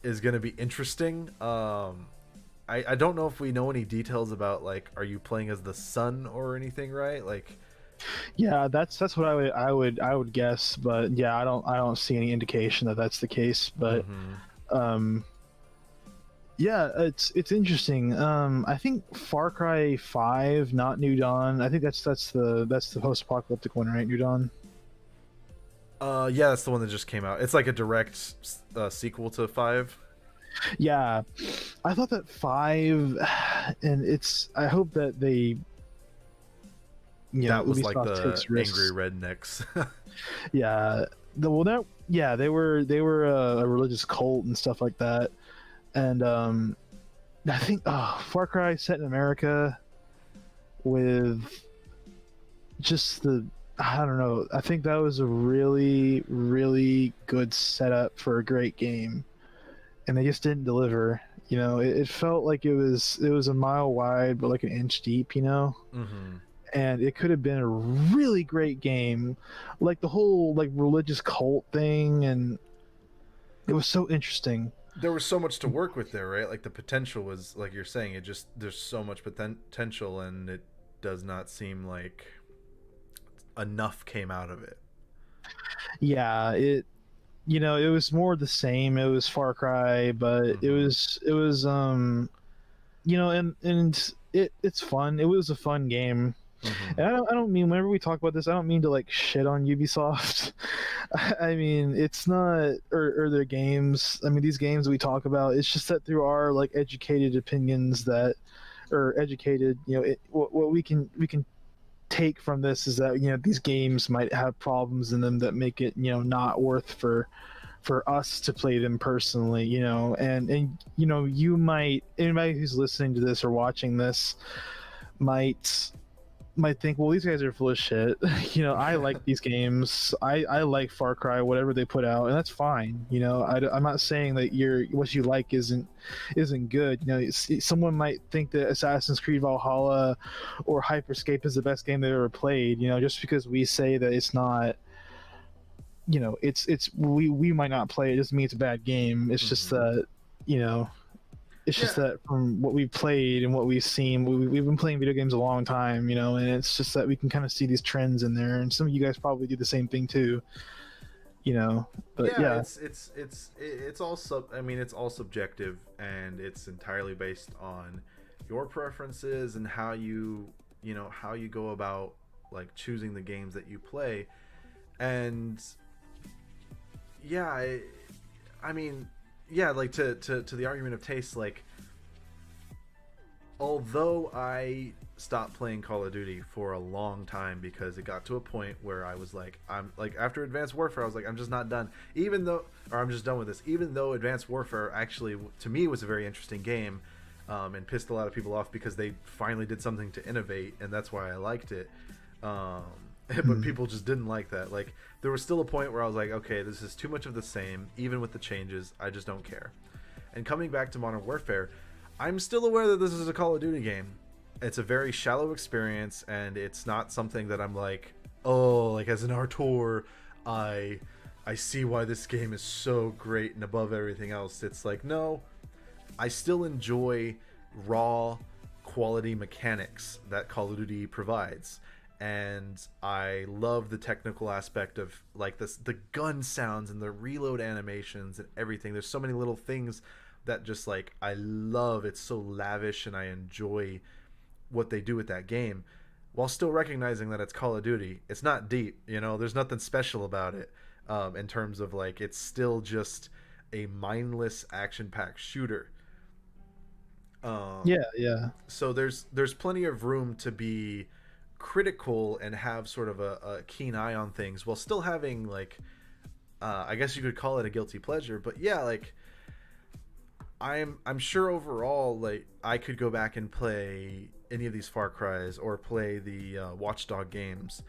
is going to be interesting. I don't know if we know any details about, like, are you playing as the son or anything, right? Like, Yeah, that's what I would guess, but yeah, I don't see any indication that that's the case. But mm-hmm. um, yeah, it's interesting. I think Far Cry 5, not New Dawn. I think that's the post-apocalyptic one, right? New Dawn. Yeah, that's the one that just came out. It's like a direct sequel to 5. Yeah, I thought that 5, and I hope that they, That was like Ubisoft the takes risks. angry rednecks. Yeah, they were a religious cult and stuff like that, and I think Far Cry set in America with just I don't know. I think that was a really, really good setup for a great game, and they just didn't deliver. It felt like it was a mile wide, but like an inch deep. Mm-hmm. And it could have been a really great game, like the whole like religious cult thing, and it was so interesting. There was so much to work with there, right? Like the potential was, like you're saying, it just there's so much potential, and it does not seem like enough came out of it. Yeah, it was more the same. It was Far Cry, but it Mm-hmm. was it was and it's fun. It was a fun game. Mm-hmm. And I don't mean, whenever we talk about this, I don't mean to like shit on Ubisoft. I mean, it's not, or their games. I mean, these games we talk about, it's just that through our like educated opinions that, or educated, what we can take from this is that these games might have problems in them that make it not worth for us to play them personally, and you might, anybody who's listening to this or watching this might think, well, these guys are full of shit. I like these games. I like Far Cry, whatever they put out, and that's fine. I'm not saying that what you like isn't good. Someone might think that Assassin's Creed Valhalla or Hyperscape is the best game they've ever played. Just because we say that it's not. We might not play it. Doesn't mean it's a bad game. It's just Mm-hmm. that you know it's just Yeah. that from what we've played and what we've seen, we've been playing video games a long time, and it's just that we can kind of see these trends in there, and some of you guys probably do the same thing too, but Yeah, yeah. it's all I mean, it's all subjective, and it's entirely based on your preferences and how you go about, like, choosing the games that you play. And yeah, I mean, yeah, like, to the argument of taste, like, although I stopped playing Call of Duty for a long time because it got to a point where I was like, I'm like, after Advanced Warfare, I was like, I'm just not done. Even though, or I'm just done with this. Even though Advanced Warfare actually, to me, was a very interesting game, and pissed a lot of people off because they finally did something to innovate, and that's why I liked it. But people just didn't like that. Like, there was still a point where I was like, okay, this is too much of the same. Even with the changes, I just don't care. And coming back to Modern Warfare, I'm still aware that this is a Call of Duty game. It's a very shallow experience, and it's not something that I'm like, oh, like, as an auteur, I see why this game is so great and above everything else. It's like, no, I still enjoy raw quality mechanics that Call of Duty provides. And I love the technical aspect of, like, the gun sounds and the reload animations and everything. There's so many little things that just, like, I love. It's so lavish, and I enjoy what they do with that game, while still recognizing that it's Call of Duty. It's not deep, there's nothing special about it, in terms of, like, it's still just a mindless action-packed shooter. Yeah, yeah. So there's plenty of room to be critical and have sort of a keen eye on things while still having like I guess you could call it a guilty pleasure, but yeah, like I'm sure overall like I could go back and play any of these Far Cries or play the Watchdog games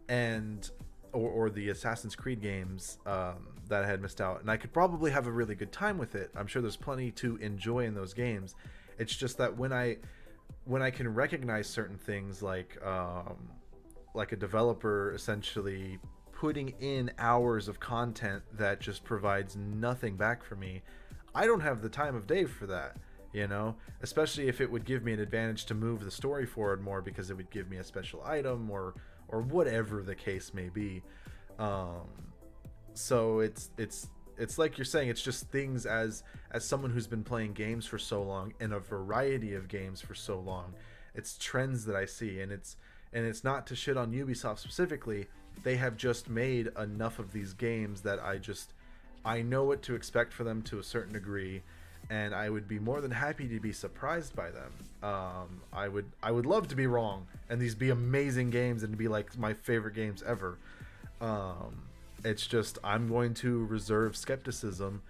and or the Assassin's Creed games that I had missed out, and I could probably have a really good time with it. I'm sure there's plenty to enjoy in those games. It's just that when I can recognize certain things like a developer essentially putting in hours of content that just provides nothing back for me, I don't have the time of day for that, you know, especially if it would give me an advantage to move the story forward more because it would give me a special item or whatever the case may be. um so it's like you're saying, it's just things as someone who's been playing games for so long and a variety of games for so long, it's trends that I see. And it's not to shit on Ubisoft specifically. They have just made enough of these games that I know what to expect for them to a certain degree, and I would be more than happy to be surprised by them. I would love to be wrong and these be amazing games and to be like my favorite games ever. It's just I'm going to reserve skepticism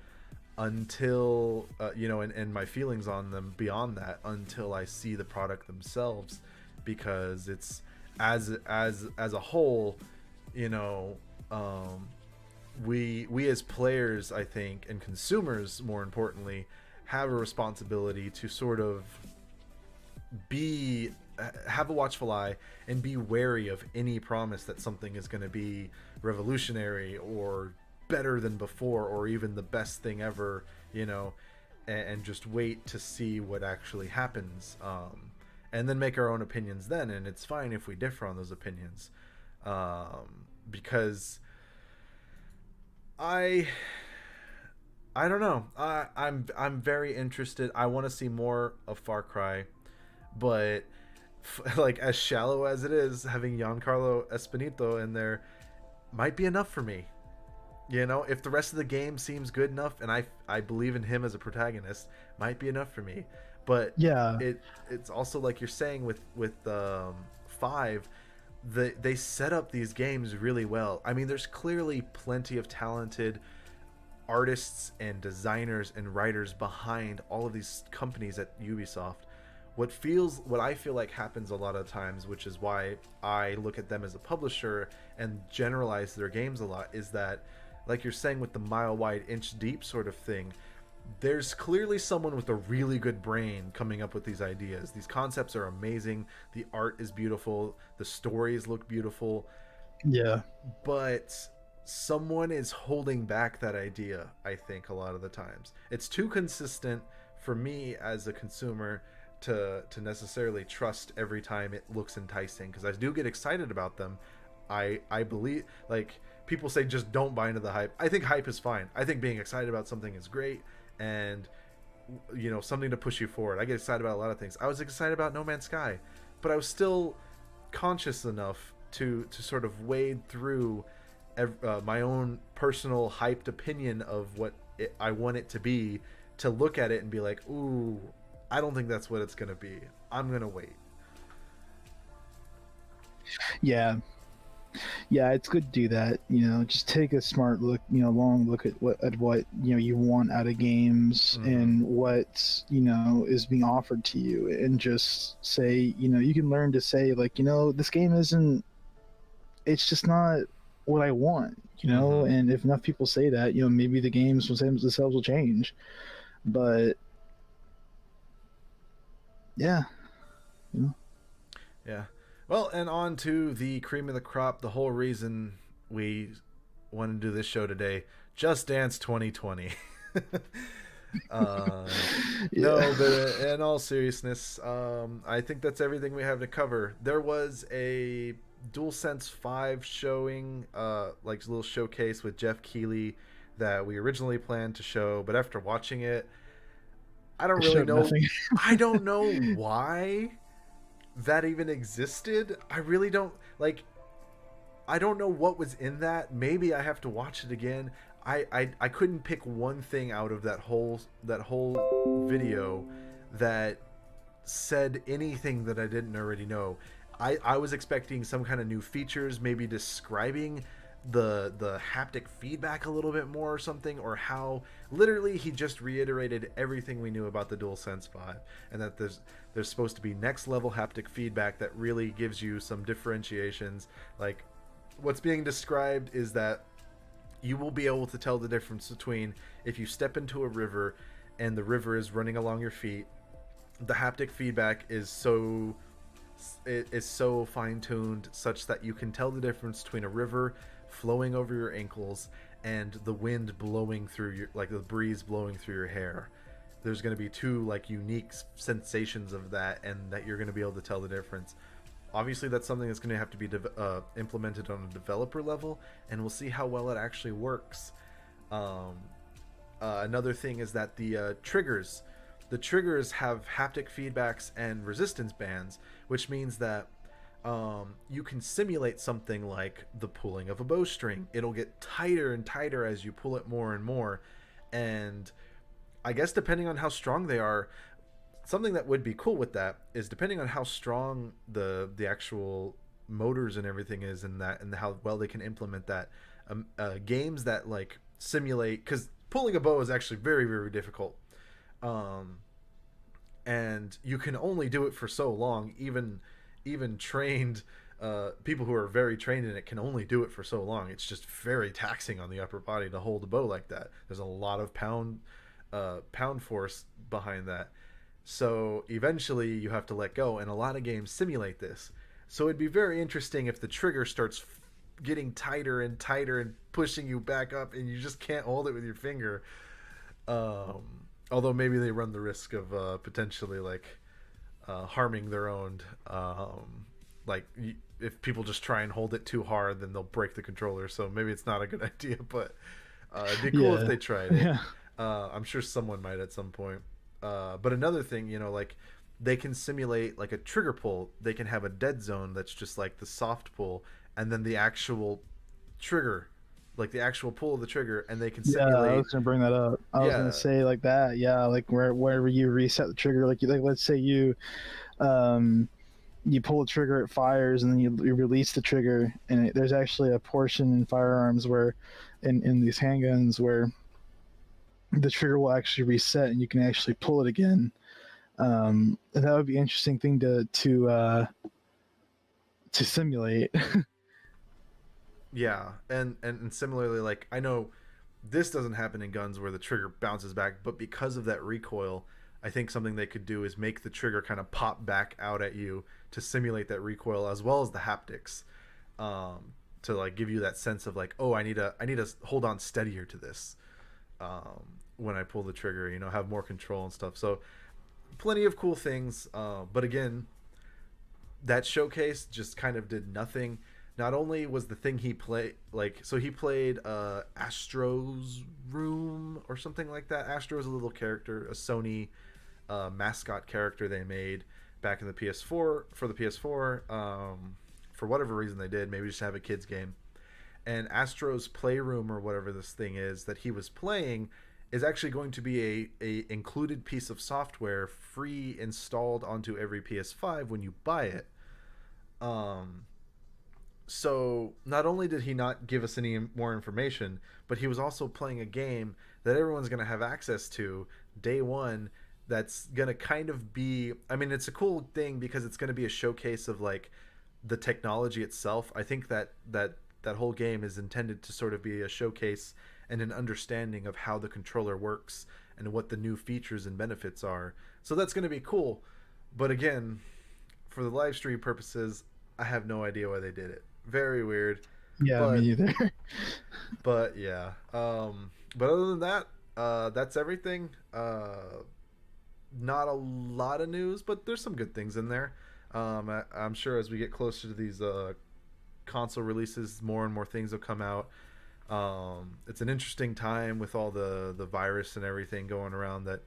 until and my feelings on them beyond that until I see the product themselves, because it's as a whole, you know, we as players, I think, and consumers more importantly, have a responsibility to sort of be have a watchful eye and be wary of any promise that something is going to be revolutionary or better than before or even the best thing ever, you know, and just wait to see what actually happens, and then make our own opinions then. And it's fine if we differ on those opinions, because I don't know. I'm very interested. I want to see more of Far Cry, but like as shallow as it is, having Giancarlo Esposito in there might be enough for me. You know, if the rest of the game seems good enough, and I believe in him as a protagonist, might be enough for me. But Yeah. it's also like you're saying with five, they set up these games really well. I mean, there's clearly plenty of talented artists and designers and writers behind all of these companies at Ubisoft. What I feel like happens a lot of times, which is why I look at them as a publisher and generalize their games a lot, is that, like you're saying with the mile wide inch deep sort of thing, there's clearly someone with a really good brain coming up with these ideas. These concepts are amazing, the art is beautiful, the stories look beautiful, Yeah. but someone is holding back that idea. I think a lot of the times it's too consistent for me as a consumer to necessarily trust every time it looks enticing, because I do get excited about them. I believe, like, people say just don't buy into the hype. I think hype is fine. I think being excited about something is great, and you know, something to push you forward. I get excited about a lot of things. I was excited about No Man's Sky, but I was still conscious enough to sort of wade through my own personal hyped opinion of what I want it to be, to look at it and be like, ooh, I don't think that's what it's gonna be. I'm gonna wait. Yeah. Yeah, it's good to do that. You know, just take a smart look, you know, long look at what you know you want out of games, Mm-hmm. and what, you know, is being offered to you, and just say, you know, you can learn to say, like, you know, this game isn't. It's just not what I want. You know, Mm-hmm. and if enough people say that, you know, maybe the games themselves will change. But yeah, you know. Yeah. Well, and on to the cream of the crop, the whole reason we wanted to do this show today, Just Dance 2020. uh, Yeah. no, but in all seriousness, I think that's everything we have to cover. There was a DualSense 5 showing, like a little showcase with Jeff Keighley that we originally planned to show, but after watching it, I don't It really showed know. nothing. I don't know why that even existed. I really don't like. I don't know what was in that. Maybe I have to watch it again. I couldn't pick one thing out of that whole video that said anything that I didn't already know. I was expecting some kind of new features, maybe describing the haptic feedback a little bit more or something, or how literally he just reiterated everything we knew about the DualSense 5, and that there's supposed to be next level haptic feedback that really gives you some differentiations. Like, what's being described is that you will be able to tell the difference between if you step into a river and the river is running along your feet. The haptic feedback is so fine-tuned such that you can tell the difference between a river flowing over your ankles and the wind blowing through your, like the breeze blowing through your hair. There's going to be two like unique sensations of that, and that you're going to be able to tell the difference. Obviously that's something that's going to have to be implemented on a developer level, and we'll see how well it actually works. Another thing is that the triggers have haptic feedbacks and resistance bands, which means that you can simulate something like the pulling of a bowstring. It'll get tighter and tighter as you pull it more and more, and I guess depending on how strong they are, something that would be cool with that is depending on how strong the actual motors and everything is, and how well they can implement that. Games that like simulate, because pulling a bow is actually very, very difficult, and you can only do it for so long. Even trained people who are very trained in it can only do it for so long. It's just very taxing on the upper body to hold a bow like that. There's a lot of pound force behind that. So eventually you have to let go, and a lot of games simulate this. So it'd be very interesting if the trigger starts getting tighter and tighter and pushing you back up, and you just can't hold it with your finger. Although maybe they run the risk of potentially like harming their own. Like if people just try and hold it too hard, then they'll break the controller. So maybe it's not a good idea. But it'd be cool if they tried it. Yeah. I'm sure someone might at some point. But another thing, like they can simulate like a trigger pull. They can have a dead zone that's just like the soft pull, and then the actual trigger, like the actual pull of the trigger, and they can Yeah, simulate. I was gonna bring that up. I was gonna say like that. Yeah, like wherever you reset the trigger, like let's say um, you pull the trigger, it fires, and then you release the trigger, and there's actually a portion in firearms where, in these handguns, where the trigger will actually reset, and you can actually pull it again. And that would be an interesting thing to simulate. Yeah, and similarly, like I know this doesn't happen in guns where the trigger bounces back, but because of that recoil, I think something they could do is make the trigger kind of pop back out at you to simulate that recoil, as well as the haptics, to like give you that sense of like, oh, I need to hold on steadier to this when I pull the trigger, have more control and stuff. So plenty of cool things, but again, that showcase just kind of did nothing. Not only was the thing he played, like, so he played Astro's Room or something like that. Astro is a little character, a Sony mascot character they made back in the PS4, for the PS4. For whatever reason they did, maybe just have a kids game. And Astro's Playroom, or whatever this thing is that he was playing, is actually going to be a included piece of software, free, installed onto every PS5 when you buy it. So not only did he not give us any more information, but he was also playing a game that everyone's going to have access to day one. That's going to kind of be, I mean, it's a cool thing because it's going to be a showcase of like the technology itself. I think that whole game is intended to sort of be a showcase and an understanding of how the controller works and what the new features and benefits are. So that's going to be cool. But again, for the live stream purposes, I have no idea why they did it. Very weird. Yeah, But me either. but yeah. But other than that, that's everything. Not a lot of news, but there's some good things in there. I'm sure as we get closer to these console releases, more and more things will come out. It's an interesting time with all the virus and everything going around. That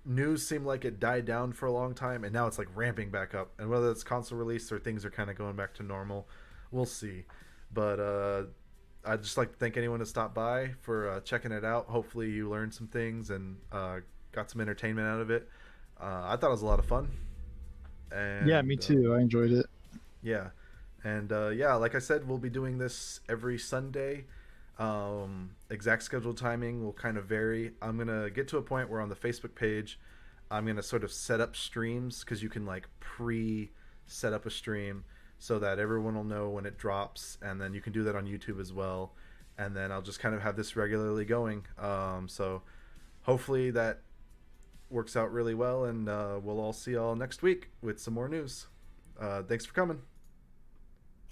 news seemed like it died down for a long time, and now it's like ramping back up. And whether it's console release or things are kind of going back to normal, we'll see. But I'd just like to thank anyone to stop by for checking it out. Hopefully, you learned some things and got some entertainment out of it. I thought it was a lot of fun, Yeah, me and too. I enjoyed it. yeah, and yeah, like I said, we'll be doing this every Sunday. Exact schedule timing will kind of vary. I'm gonna get to a point where on the Facebook page, I'm gonna sort of set up streams because you can like pre set up a stream so that everyone will know when it drops, and then you can do that on YouTube as well. And then I'll just kind of have this regularly going. So hopefully that works out really well, and we'll all see y'all next week with some more news. Thanks for coming.